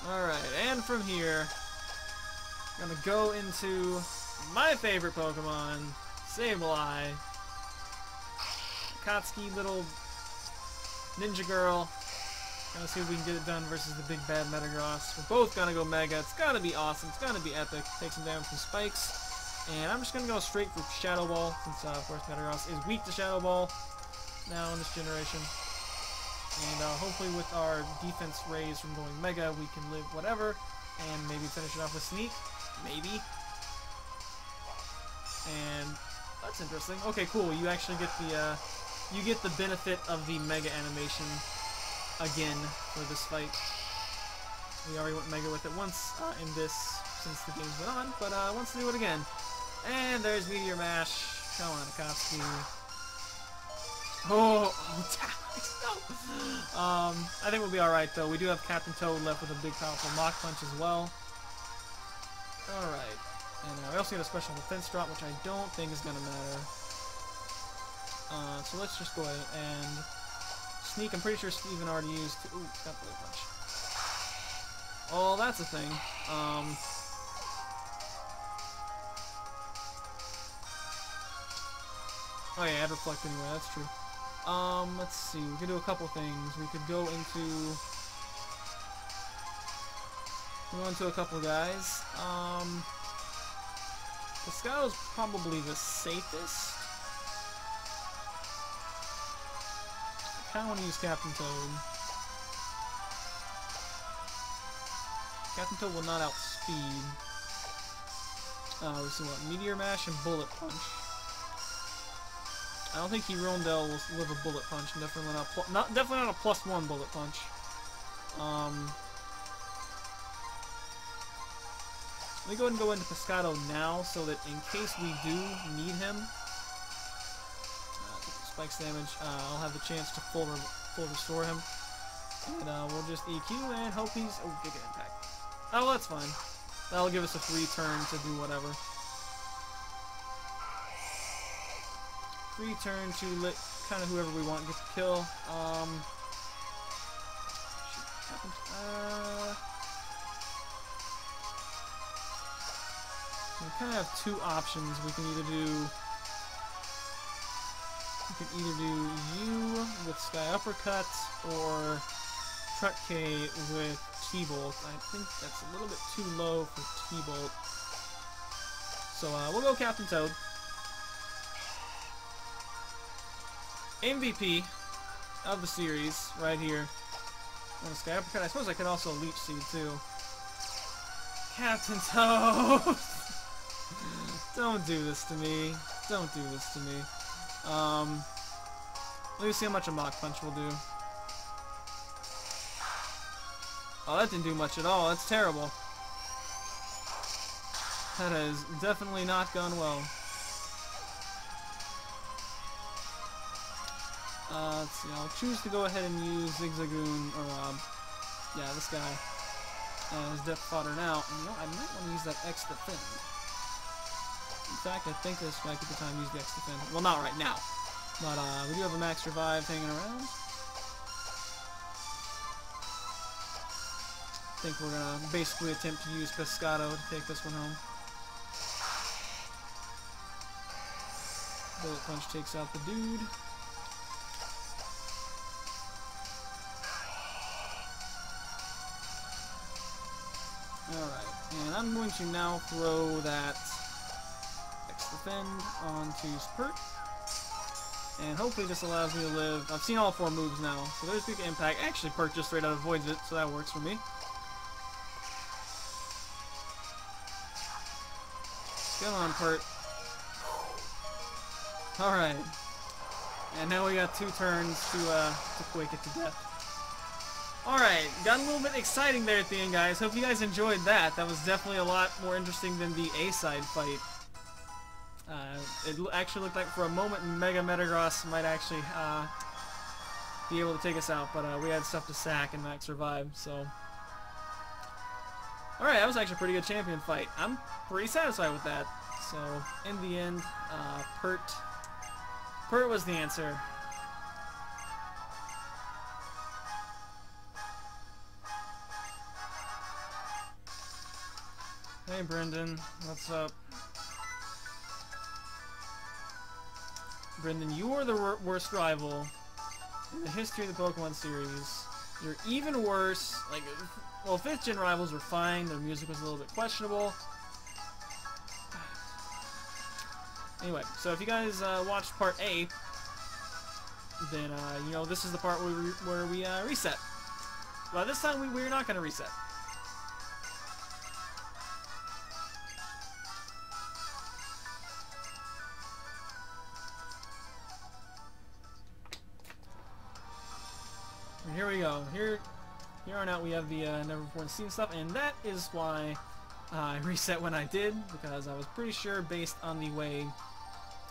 Alright, and from here, I'm gonna go into my favorite Pokemon, Sableye. Akatsuki, little ninja girl. Gonna see if we can get it done versus the big bad Metagross. We're both gonna go Mega. It's gotta be awesome. It's gonna be epic. Take some damage from Spikes. And I'm just gonna go straight for Shadow Ball, since of course Metagross is weak to Shadow Ball now in this generation. And hopefully with our defense raise from going Mega, we can live whatever, and maybe finish it off with Sneak. Maybe. And that's interesting. Okay, cool. You actually get the benefit of the Mega animation again for this fight. We already went Mega with it once in this since the game's been on, but wants to do it again. And there's Meteor Mash. Come on, Akatsuki. Oh, no. I think we'll be alright though. We do have Captain Toad left with a big powerful Mach Punch as well. Alright. And we also get a special defense drop, which I don't think is going to matter. So let's just go ahead and Sneak. I'm pretty sure Steven already used... Ooh, got Blow Punch. Oh, that's a thing. Oh yeah, I'd Reflect anyway, that's true. Let's see, we could do a couple things. We could go into a couple guys. Piscato's probably the safest. I kinda wanna use Captain Toad. Captain Toad will not outspeed. Let's see what, Meteor Mash and Bullet Punch. I don't think Hirondelle will live a Bullet Punch. Definitely not a +1 Bullet Punch. Let me go ahead and go into Piscato now, so that in case we do need him, Spikes damage, I'll have the chance to full restore him. And we'll just EQ and hope he's... Oh, Giga Impact. Oh, well, that's fine. That'll give us a free turn to do whatever. Free turn to let kind of whoever we want get the kill. We kind of have two options. We can either do you with Sky Uppercut or Truck K with T-Bolt. I think that's a little bit too low for T-Bolt. So we'll go Captain Toad. MVP of the series, right here. And Sky Uppercut. I suppose I could also Leech Seed too. Captain Toad! Don't do this to me. Don't do this to me. Let me see how much a Mach Punch will do. Oh, that didn't do much at all. That's terrible. That has definitely not gone well. Let's see, I'll choose to go ahead and use Zigzagoon, or, yeah, this guy, as Death Fodder now. And, you know, I might want to use that X Defend. In fact, I think this might be the time to use the X Defend. Well, not right now. But, we do have a Max Revive hanging around. I think we're gonna basically attempt to use Pescado to take this one home. Bullet Punch takes out the dude. Alright, and I'm going to now throw that X Defend onto Spurt. And hopefully this allows me to live. I've seen all 4 moves now. So there's Weak Impact. Actually, Perk just straight out avoids it, so that works for me. Come on, Pert. Alright. And now we got 2 turns to Quake it to death. Alright, got a little bit exciting there at the end, guys. Hope you guys enjoyed that. That was definitely a lot more interesting than the A-side fight. It actually looked like for a moment Mega Metagross might actually be able to take us out, but we had stuff to sack and Max Revive, so... Alright, that was actually a pretty good champion fight. I'm pretty satisfied with that. So, in the end, Pert was the answer. Hey Brendan, what's up? Brendan, you are the worst rival in the history of the Pokemon series. You're even worse. Like, well, 5th gen rivals were fine. Their music was a little bit questionable. Anyway, so if you guys watched part A, then you know this is the part where we reset. But this time we're not going to reset. And here we go. Here on out we have the never before seen stuff, and that is why I reset when I did, because I was pretty sure based on the way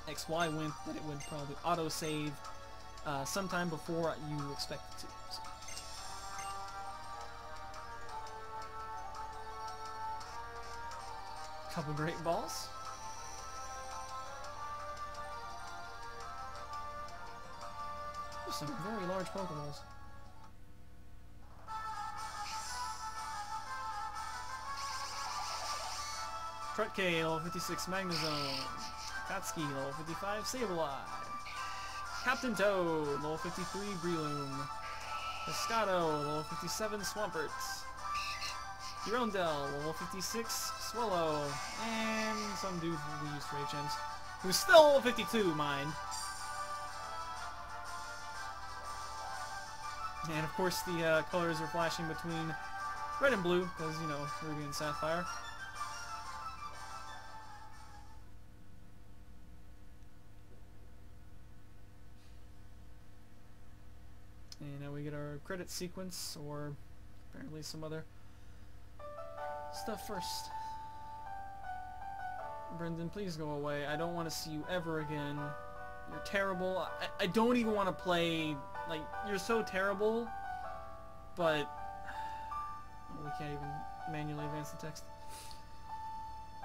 XY went that it would probably auto-save sometime before you expect it to. So. Couple great balls. There's some very large Pokeballs. Trutke, level 56 Magnezone. Katsuki, level 55 Sableye. Captain Toad, level 53 Breloom. Pescado, level 57 Swamperts. Hirondell, level 56 Swallow. And some dude who used HMs, who's still level 52, mind. And of course the colors are flashing between red and blue, because, you know, Ruby and Sapphire. And now we get our credit sequence, or apparently some other stuff first. Brendan, please go away. I don't want to see you ever again. You're terrible. I don't even want to play. Like, you're so terrible, but oh, we can't even manually advance the text.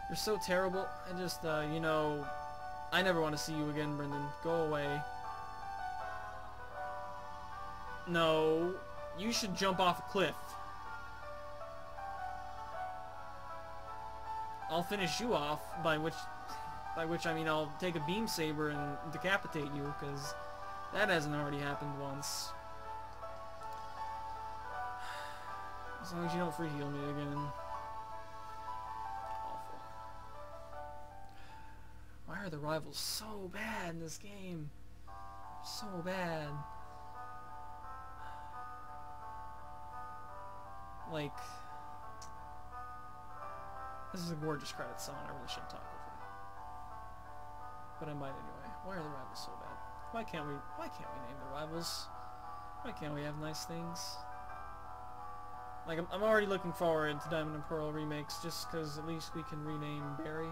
You're so terrible. I just, you know, I never want to see you again, Brendan. Go away. No, you should jump off a cliff. I'll finish you off, by which I mean I'll take a beam saber and decapitate you, because that hasn't already happened once. As long as you don't free heal me again. Awful. Why are the rivals so bad in this game? So bad. Like, this is a gorgeous credit song. I really shouldn't talk over it, but I might anyway. Why are the rivals so bad? Why can't we name the rivals? Why can't we have nice things? Like, I'm already looking forward to Diamond and Pearl remakes, just because at least we can rename Barry.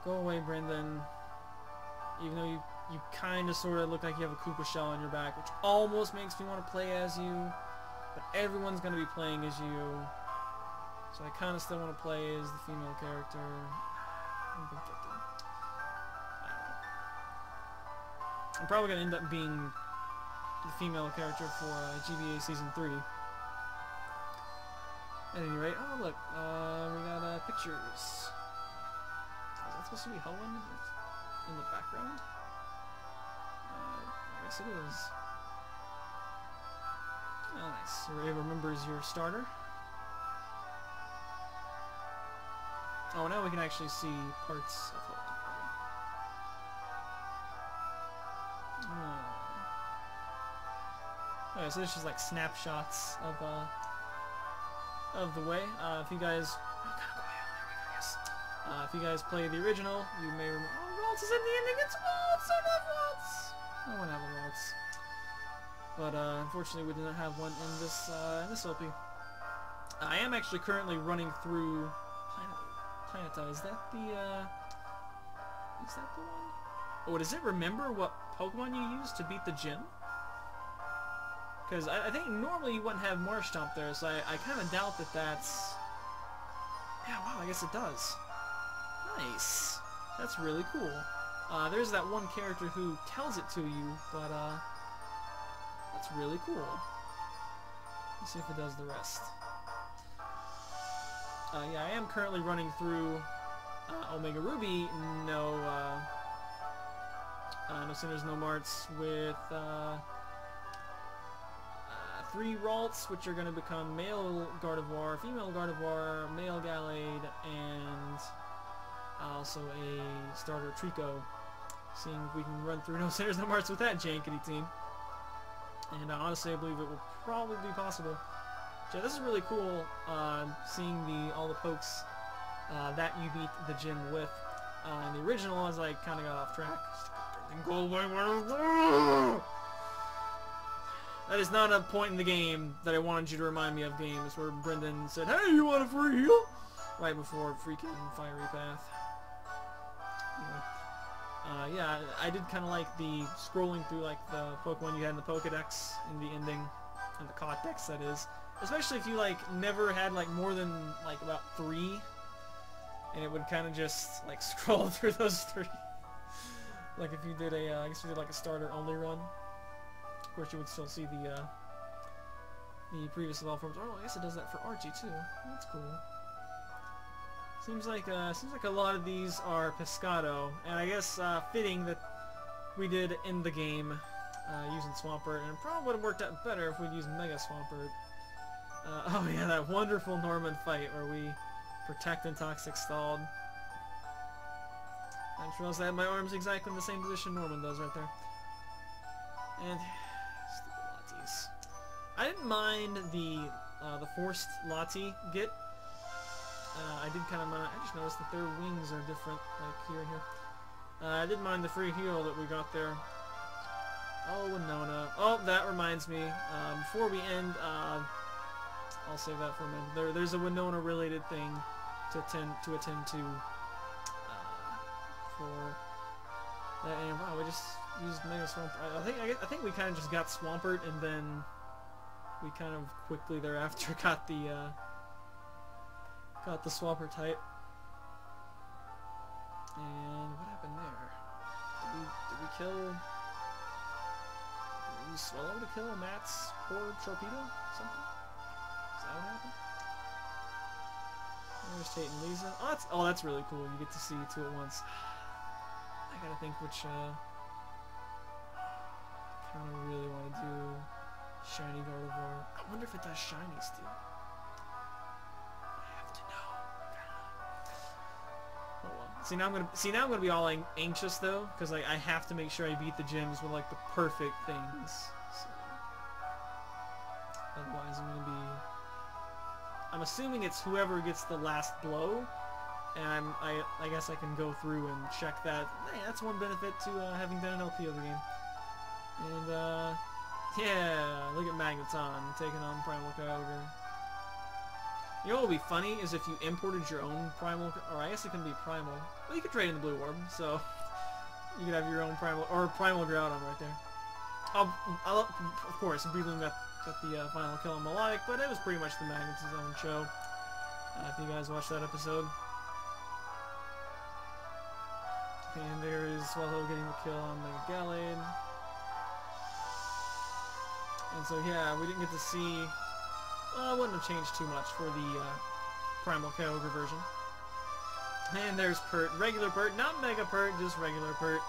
Go away, Brendan. Even though you kind of sort of look like you have a Kooper shell on your back, which almost makes me want to play as you, but everyone's going to be playing as you, so I kind of still want to play as the female character. I'm probably going to end up being the female character for GBA Season 3. At any rate, oh look, we got pictures. Is that supposed to be Hoenn in the background? I guess it is. Oh, nice. So Ray remembers your starter. Oh, now we can actually see parts of it. Okay, so this is just like snapshots of the way. If you guys, if you guys play the original, you may remember. Oh, Waltz is in the ending. It's Waltz. I love Waltz. I want to have a Waltz, but unfortunately, we didn't have one in this LP. I am actually currently running through Planeta. Is that the one? Oh, does it remember what Pokemon you used to beat the gym? Because I think normally you wouldn't have Marshtomp there, so I kind of doubt that that's... Yeah, wow, I guess it does. Nice. That's really cool. There's that one character who tells it to you, but that's really cool. Let's see if it does the rest. Yeah, I am currently running through Omega Ruby, no Sinners, no Marts, with 3 Ralts, which are going to become male Gardevoir, female Gardevoir, male Gallade, and also a starter Trico. Seeing if we can run through No Sinners, No Marts with that jankety team. And honestly, I believe it will probably be possible. Yeah, this is really cool, seeing all the pokes that you beat the gym with. In the original, as I kind of got off track. Go away, that is not a point in the game that I wanted you to remind me of games where Brendan said, "Hey, you want a free heal?" Right before freaking Fiery Path. Anyway. Yeah, I did kind of like the scrolling through like the Pokemon you had in the Pokedex in the ending, and the Codex that is. Especially if you like never had like more than like about 3, and it would kind of just like scroll through those 3. Like if you did I guess you did like a starter only run. Of course, you would still see the previous evolved forms. Oh, I guess it does that for Archie too. That's cool. Seems like a lot of these are Pescado, and I guess fitting that we did in the game using Swampert, and it probably would have worked out better if we'd used Mega Swampert. Oh yeah, that wonderful Norman fight where we protect and Toxic stalled. I just realized I had my arms exactly in the same position Norman does right there. And stupid Latis. I didn't mind the forced Lati get. I did kind of mind. I just noticed that their wings are different, like here and here. I didn't mind the free heal that we got there. Oh, Winona. Oh, that reminds me. Before we end, I'll save that for a minute. There's a Winona-related thing to attend to for that. And wow, we just used Mega Swampert. I think we kind of just got Swampert, and then we kind of quickly thereafter got the Swampert type. And what happened there? Did we kill? Did we use Swallow to kill Matt's poor Torpedo? Something? Is that what happened? There's Tate and Lisa. Oh, that's really cool. You get to see 2 at once. I gotta think which. Kind of really want to do Shiny Gardevoir. I wonder if it does Shinies too. I have to know. Oh well. See now I'm gonna be all anxious though, because like I have to make sure I beat the gyms with like the perfect things. So, otherwise I'm assuming it's whoever gets the last blow and I guess I can go through and check that. Hey, that's one benefit to having done an LP of the game. And yeah, look at Magneton taking on Primal Kyogre. You know what would be funny is if you imported your own Primal, or I guess it couldn't be Primal. Well, you could trade in the Blue Orb, so you could have your own Primal, or Primal Groudon right there. Of course, Breedling got the final kill on Melodic, but it was pretty much the Magnets' own show. If you guys watched that episode. And there is Swallow getting the kill on the Gallade. And so yeah, we didn't get to see... Well, it wouldn't have changed too much for the Primal Kyogre version. And there's Pert. Regular Pert, not Mega Pert, just regular Pert.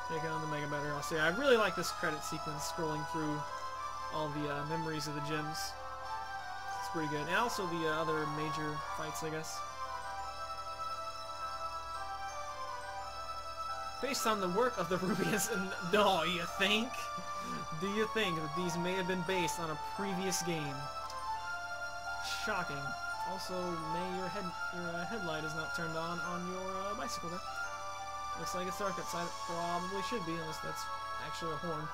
Taking on the Mega Better. I'll say I really like this credit sequence, scrolling through all the memories of the gyms. It's pretty good. And also the other major fights, I guess. Based on the work of the Rubius and... No, you think? Do you think that these may have been based on a previous game? Shocking. Also, your headlight is not turned on your bicycle there. Looks like it's dark outside. It probably should be, unless that's actually a horn.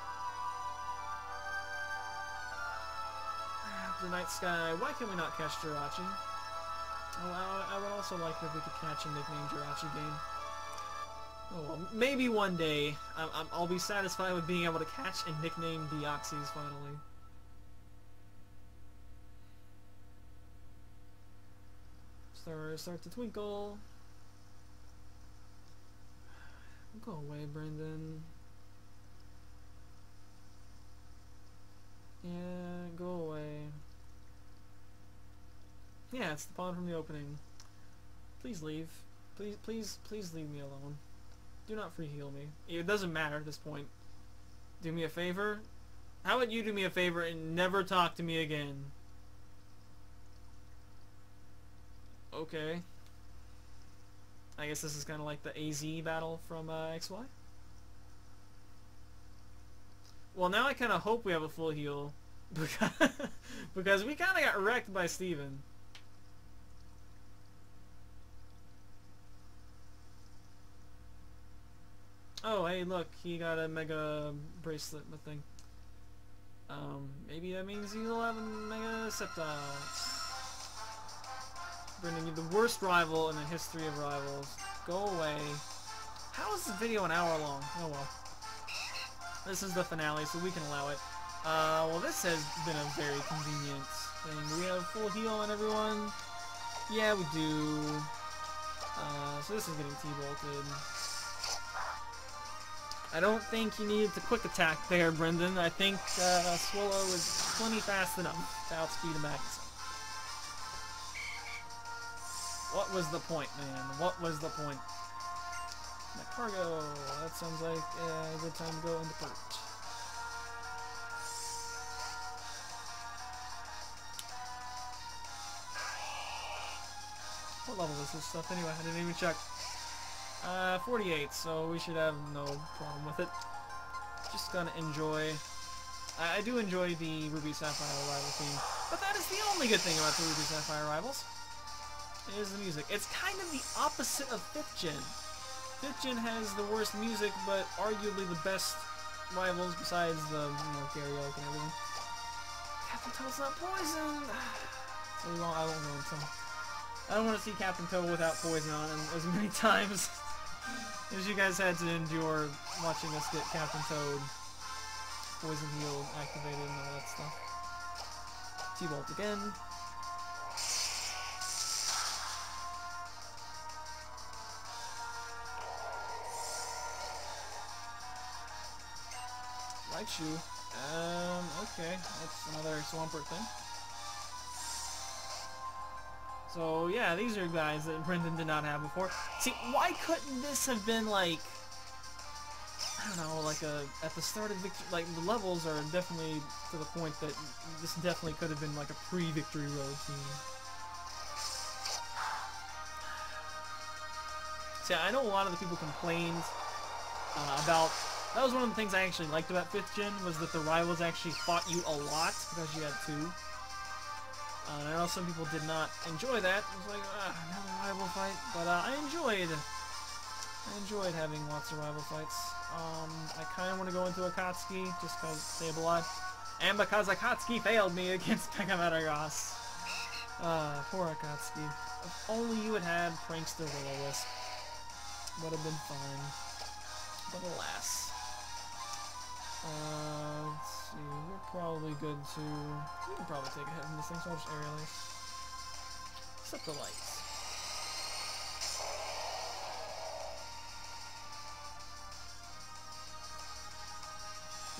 The night sky. Why can we not catch Jirachi? Oh, I would also like if we could catch a nicknamed Jirachi game. Oh, well, maybe one day I'll be satisfied with being able to catch and nickname Deoxys finally. Stars start to twinkle. Go away, Brendan. Yeah, go away. Yeah, it's the pawn from the opening. Please leave. Please leave me alone. Do not free heal me. It doesn't matter at this point. Do me a favor. How about you do me a favor and never talk to me again? Okay. I guess this is kind of like the AZ battle from XY. Well, now I kind of hope we have a full heal. Because we kind of got wrecked by Steven. Oh, hey, look, he got a Mega Bracelet thing. Maybe that means he'll have a Mega Sceptile. Brendan, you're the worst rival in the history of rivals. Go away. How is this video an hour long? Oh well. This is the finale, so we can allow it. Well, this has been a very convenient thing. Do we have full heal on everyone? Yeah, we do. So this is getting T-bolted. I don't think you needed the quick attack there, Brendan. I think Swallow is plenty fast enough to outspeed a Magus. What was the point, man? What was the point? My cargo. That sounds like a good time to go into Pert. What level is this stuff anyway? I didn't even check. 48, so we should have no problem with it. Just gonna enjoy... I do enjoy the Ruby Sapphire rival theme, but that is the only good thing about the Ruby Sapphire rivals. It is the music. It's kind of the opposite of 5th Gen. 5th Gen has the worst music, but arguably the best rivals besides the, karaoke and everything. Captain Toad's not poisoned! So I won't go into... I don't want to see Captain Toad without poison on him as many times as you guys had to endure watching us get Captain Toad poison heal activated and all that stuff. T-Bolt again. Raichu. Okay, that's another Swampert thing. So yeah, these are guys that Brendan did not have before. See, why couldn't this have been like, I don't know, like at the start of victory, like the levels are definitely to the point that this definitely could have been like a pre-Victory Road team. See, I know a lot of the people complained about, that was one of the things I actually liked about 5th Gen, was that the rivals actually fought you a lot because you had 2. And I know some people did not enjoy that. It was like, another rival fight. But I enjoyed having lots of rival fights. I kind of want to go into Akatsuki just because Sableye. And because Akatsuki failed me against Mega Metagross. Poor Akatsuki. If only you had had Prankster Will-O-Wisp. Would have been fine. But alas. Let's see. We're probably good to... We can probably take a hit from this thing, so I'll just aerial ace. Set the lights.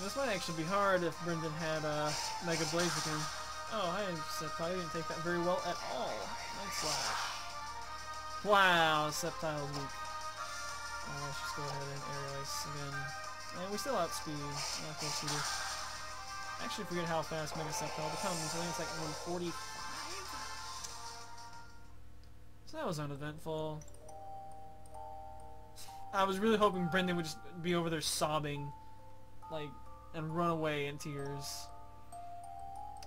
This might actually be hard if Brendan had Mega Blaziken. Oh, hi, Sceptile. You didn't take that very well at all. Night Slash. Wow, Sceptile's weak. Let's just go ahead and aerial ace again. And we still outspeed. Yeah, of course we do. I actually forget how fast Mega Sceptile becomes. I think it's like 145. So that was uneventful. I was really hoping Brendan would just be over there sobbing, like, and run away in tears.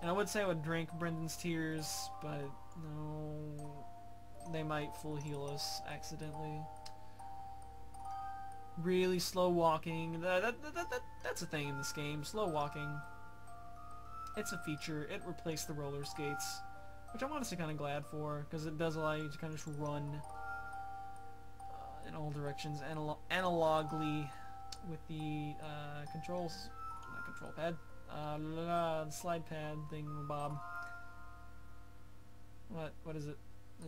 And I would say I would drink Brendan's tears, but no, they might full heal us accidentally. Really slow walking. That's a thing in this game. Slow walking. It's a feature. It replaced the roller skates, which I'm honestly kind of glad for, because it does allow you to kind of just run in all directions analogly with the control pad, slide pad thing, Bob. What is it?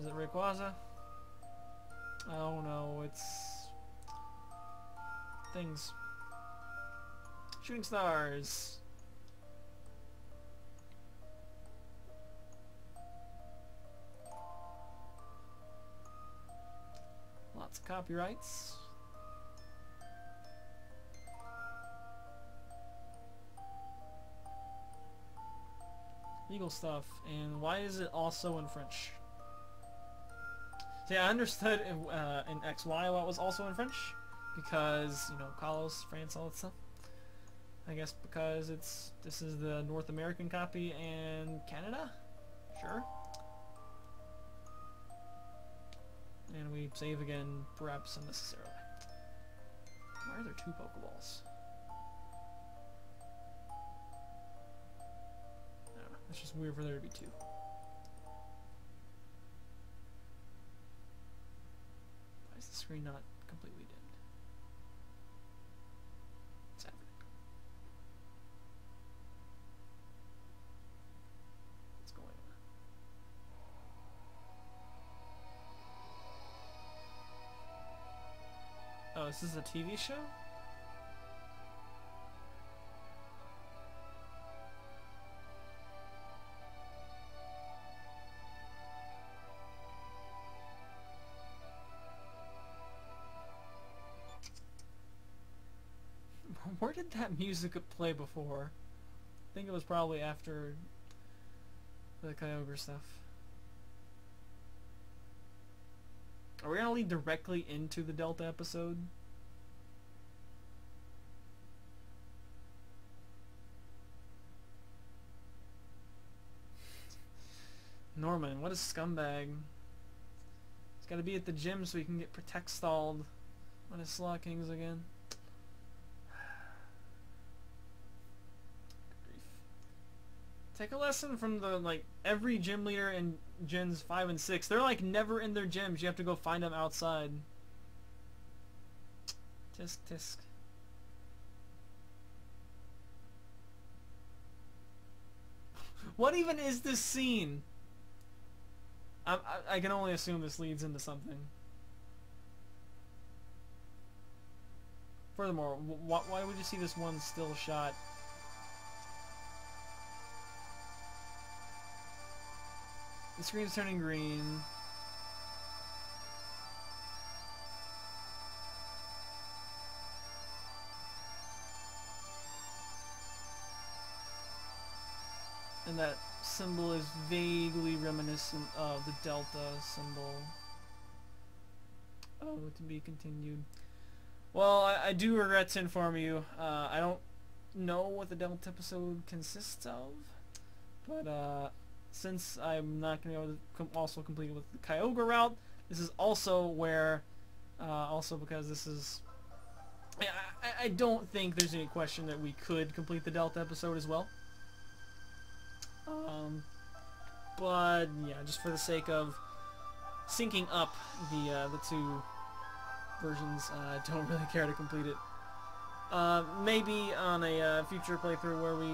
Is it Rayquaza? Oh no, it's things. Shooting stars. Lots of copyrights. Legal stuff. And why is it also in French? See, I understood in XY why it was also in French. Because, you know, Kalos, France, all that stuff. I guess because this is the North American copy and Canada? Sure. And we save again, perhaps unnecessarily. Why are there 2 Pokeballs? I don't know, it's just weird for there to be 2. Why is the screen not completely dimmed? What's happening? What's going on? Oh, this is a TV show? Where did that music play before? I think it was probably after the Kyogre stuff. Are we gonna lead directly into the Delta episode? Norman, what a scumbag. He's gotta be at the gym so he can get Protect stalled on his Slowkings again. Take a lesson from the, like, every gym leader in Gens 5 and 6. They're, like, never in their gyms. You have to go find them outside. Tisk, tisk. What even is this scene? I can only assume this leads into something. Furthermore, why would you see this one still shot? The screen's turning green. And that symbol is vaguely reminiscent of the Delta symbol. Oh, to be continued. Well, I do regret to inform you, I don't know what the Delta episode consists of, but since I'm not going to be able to also complete it with the Kyogre route, this is also where, also because this is, I don't think there's any question that we could complete the Delta episode as well. But yeah, just for the sake of syncing up the two versions, I don't really care to complete it. Maybe on a future playthrough where we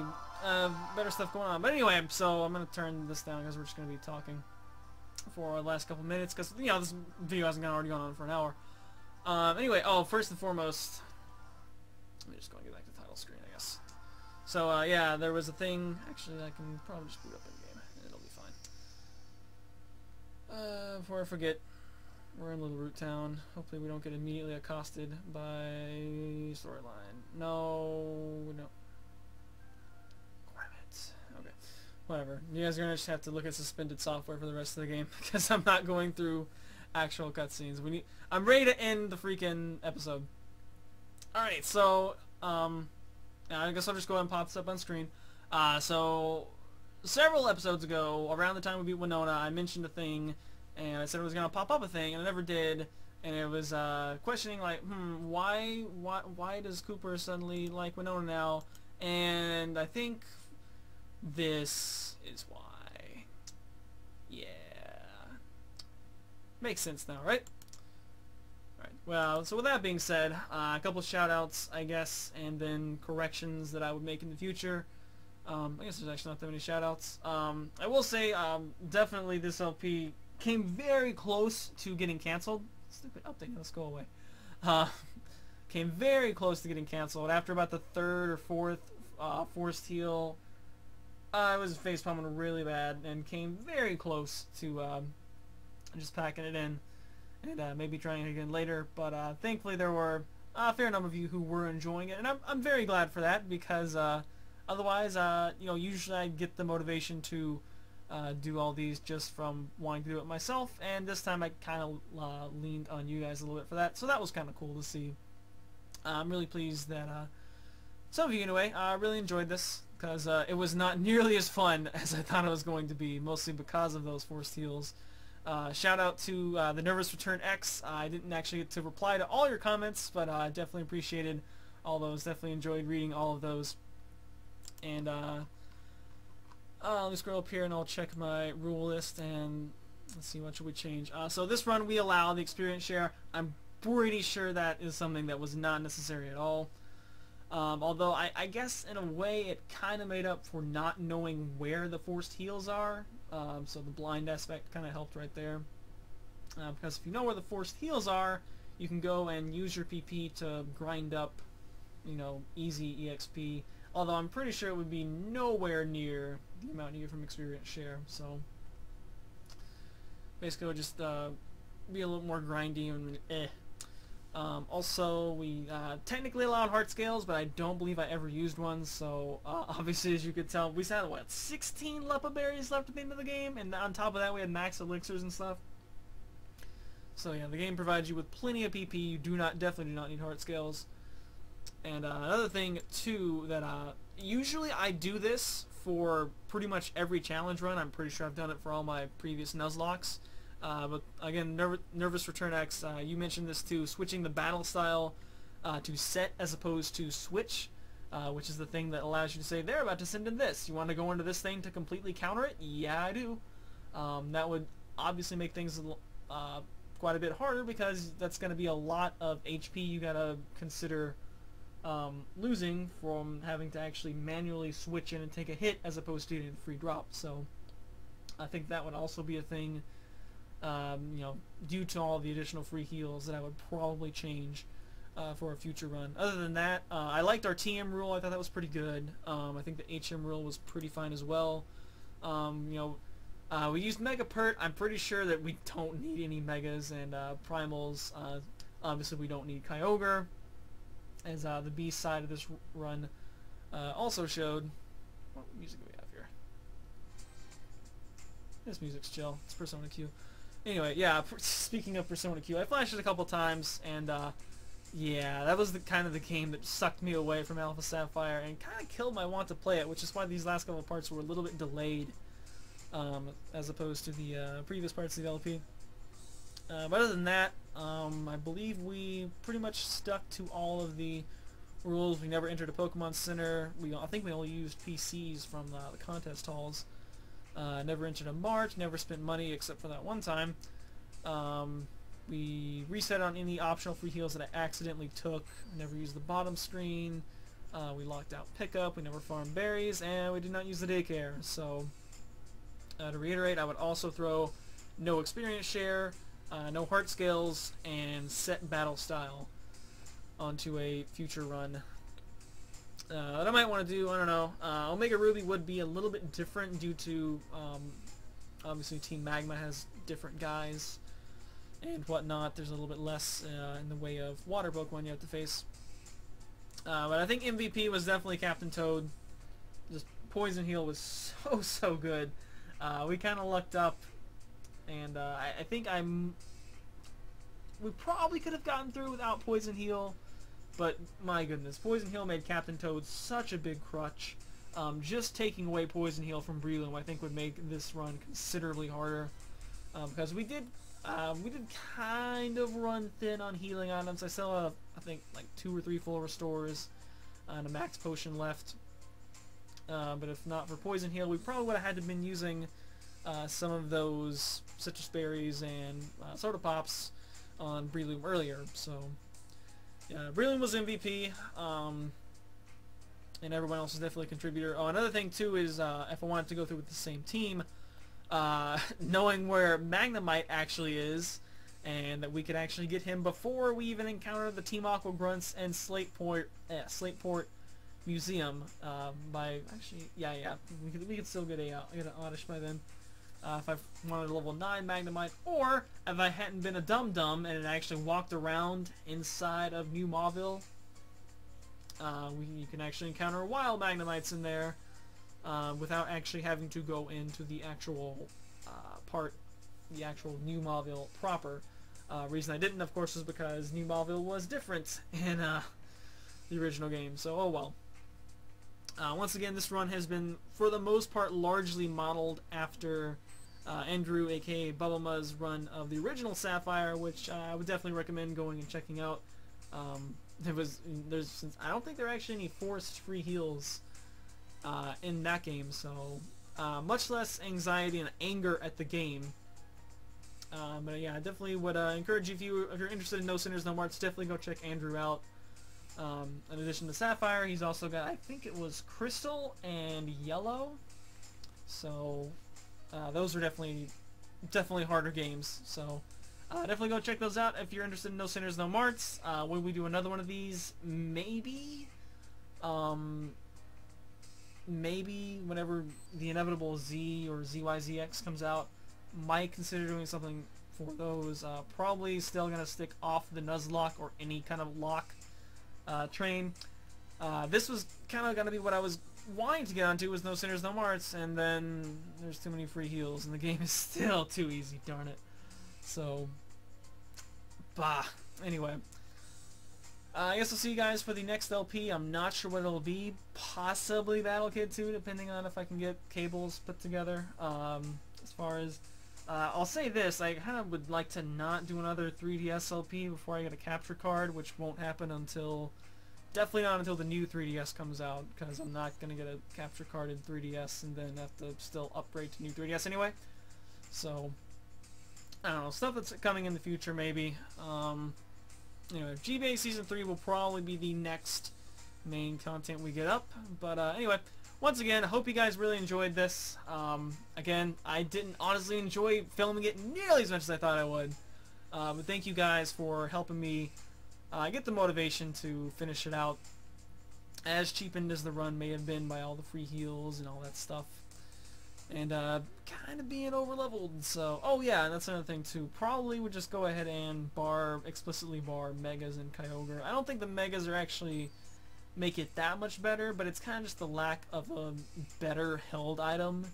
better stuff going on. But anyway, so I'm gonna turn this down because we're just gonna be talking for the last couple minutes because you know this video hasn't already gone on for an hour. Anyway, first and foremost, let me just go and get back to the title screen, I guess. So yeah, there was a thing. Actually, I can probably just boot up in game. It'll be fine. Before I forget, we're in Little Root Town. Hopefully we don't get immediately accosted by storyline. No. Coordinates. Okay. Whatever. You guys are going to just have to look at suspended software for the rest of the game because I'm not going through actual cutscenes. I'm ready to end the freaking episode. Alright, so, I guess I'll just go ahead and pop this up on screen. So, several episodes ago, around the time we beat Winona, I mentioned a thing, and I said it was going to pop up a thing, and it never did, and it was, questioning, like, why does Kooper suddenly like Winona now? And I think this is why. Yeah. Makes sense now, right? Alright, well, so with that being said, a couple shout-outs, I guess, and then corrections that I would make in the future. I guess there's actually not that many shout-outs. I will say, definitely this LP came very close to getting canceled. Stupid update, let's go away. Came very close to getting canceled. After about the third or fourth forced heal, I was facepalming really bad and came very close to just packing it in and maybe trying it again later. But thankfully there were a fair number of you who were enjoying it, and I'm very glad for that because otherwise, you know, usually I get the motivation to do all these just from wanting to do it myself, and this time I kind of leaned on you guys a little bit for that, so that was kind of cool to see. I'm really pleased that some of you, anyway, really enjoyed this, because it was not nearly as fun as I thought it was going to be, mostly because of those forced heals. Shout out to the Nervous Return X. I didn't actually get to reply to all your comments, but I definitely appreciated all those, definitely enjoyed reading all of those. And let me scroll up here and I'll check my rule list and let's see, what should we change. So this run we allow the experience share. I'm pretty sure that is something that was not necessary at all. Although I guess in a way it kind of made up for not knowing where the forced heals are. So the blind aspect kind of helped right there. Because if you know where the forced heals are, you can go and use your PP to grind up, you know, easy EXP. Although I'm pretty sure it would be nowhere near the amount you get from experience share. So basically it would just be a little more grindy and also we technically allowed heart scales, but I don't believe I ever used one. So obviously, as you could tell, we had what, 16 Leppa berries left at the end of the game, and on top of that we had max elixirs and stuff. So yeah, the game provides you with plenty of PP. You definitely do not need heart scales. And another thing too, that usually I do this for pretty much every challenge run. I'm pretty sure I've done it for all my previous Nuzlockes. But again, Nervous Return X, you mentioned this too, switching the battle style to set as opposed to switch, which is the thing that allows you to say, they're about to send in this. You want to go into this thing to completely counter it? Yeah, I do. That would obviously make things quite a bit harder because that's going to be a lot of HP you got to consider losing from having to actually manually switch in and take a hit as opposed to getting a free drop. So I think that would also be a thing, you know, due to all the additional free heals that I would probably change for a future run. Other than that, I liked our TM rule. I thought that was pretty good. I think the HM rule was pretty fine as well. You know, we used Mega Pert. I'm pretty sure that we don't need any Megas and Primals. Obviously, we don't need Kyogre, as the B side of this run also showed. What music do we have here? This music's chill. It's Persona Q. Anyway, yeah, speaking of Persona Q, I flashed it a couple times, and yeah, that was the kind of the game that sucked me away from Alpha Sapphire and kind of killed my want to play it, which is why these last couple of parts were a little bit delayed. as opposed to the previous parts of the LP. But other than that, I believe we pretty much stuck to all of the rules. We never entered a Pokemon Center. I think we only used PCs from the contest halls. Never entered a Mart. Never spent money except for that one time. We reset on any optional free heals that I accidentally took. Never used the bottom screen. We locked out pickup. We never farmed berries, and we did not use the daycare. So, to reiterate, I would also throw no experience share, no heart scales, and set battle style onto a future run. What I might want to do, I don't know. Omega Ruby would be a little bit different due to obviously Team Magma has different guys and whatnot. There's a little bit less in the way of water Pokemon you have to face. But I think MVP was definitely Captain Toad. Just Poison Heal was so good. We kind of lucked up, and I think we probably could have gotten through without Poison Heal, but my goodness, Poison Heal made Captain Toad such a big crutch. Just taking away Poison Heal from Breloom, I think, would make this run considerably harder, because we did kind of run thin on healing items. I still have, I think, like 2 or 3 full restores and a max potion left. But if not for Poison Heal, we probably would have had to been using some of those citrus berries and soda pops on Breloom earlier. So yeah, Breloom was MVP, and everyone else is definitely a contributor. Oh, another thing too is if I wanted to go through with the same team, knowing where Magnemite actually is, and that we could actually get him before we even encounter the Team Aqua Grunts and Slateport Museum. We could still get an Oddish by then. If I wanted a level 9 Magnemite, or if I hadn't been a dum-dum and had actually walked around inside of New Mauville, you can actually encounter wild Magnemites in there without actually having to go into the actual the actual New Mauville proper. Reason I didn't, of course, was because New Mauville was different in the original game, so oh well. Once again, this run has been, for the most part, largely modeled after Andrew, aka Bubblema's run of the original Sapphire, which I would definitely recommend going and checking out. I don't think there are actually any forced free heals in that game, so much less anxiety and anger at the game. But yeah, I definitely would encourage you, if you're interested in No Sinners, No Marts, definitely go check Andrew out. In addition to Sapphire, he's also got, I think it was Crystal and Yellow. So those are definitely harder games. So definitely go check those out if you're interested in No Sinners, No Marts. When we do another one of these, maybe whenever the inevitable Z or ZYZX comes out, might consider doing something for those. Probably still gonna stick off the Nuzlocke or any kind of lock train. This was kind of gonna be what I was wanting to get onto, was No Sinners, No Marts, and then there's too many free heals, and the game is still too easy, darn it. So, anyway. I guess I'll see you guys for the next LP. I'm not sure what it'll be. Possibly Battle Kid 2, depending on if I can get cables put together. As far as... I'll say this, I kind of would like to not do another 3DS LP before I get a capture card, which won't happen until... Definitely not until the new 3DS comes out, because I'm not going to get a capture card in 3DS and then have to still upgrade to new 3DS anyway. So, I don't know, stuff that's coming in the future maybe. Anyway, G-Base Season 3 will probably be the next main content we get up. But anyway, once again, I hope you guys really enjoyed this. Again, I didn't honestly enjoy filming it nearly as much as I thought I would. But thank you guys for helping me get the motivation to finish it out. As cheapened as the run may have been by all the free heals and all that stuff. And kind of being overleveled, so... Oh yeah, and that's another thing too. Probably would just go ahead and explicitly bar Megas and Kyogre. I don't think the Megas are actually make it that much better, but it's kind of just the lack of a better held item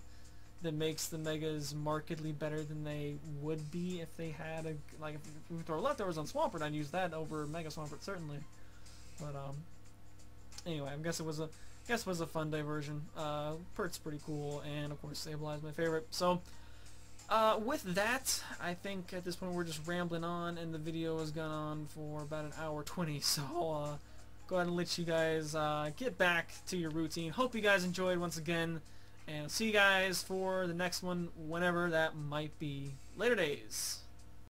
that makes the Megas markedly better than they would be if they had a... Like, if we throw leftovers on Swampert, I'd use that over Mega Swampert, certainly. But, anyway, I guess it was a guess it was a fun diversion. Pert's pretty cool, and of course Sableye my favorite. So with that, I think at this point we're just rambling on, and the video has gone on for about an hour 20. So go ahead and let you guys get back to your routine. Hope you guys enjoyed once again, and see you guys for the next one whenever that might be. Later days.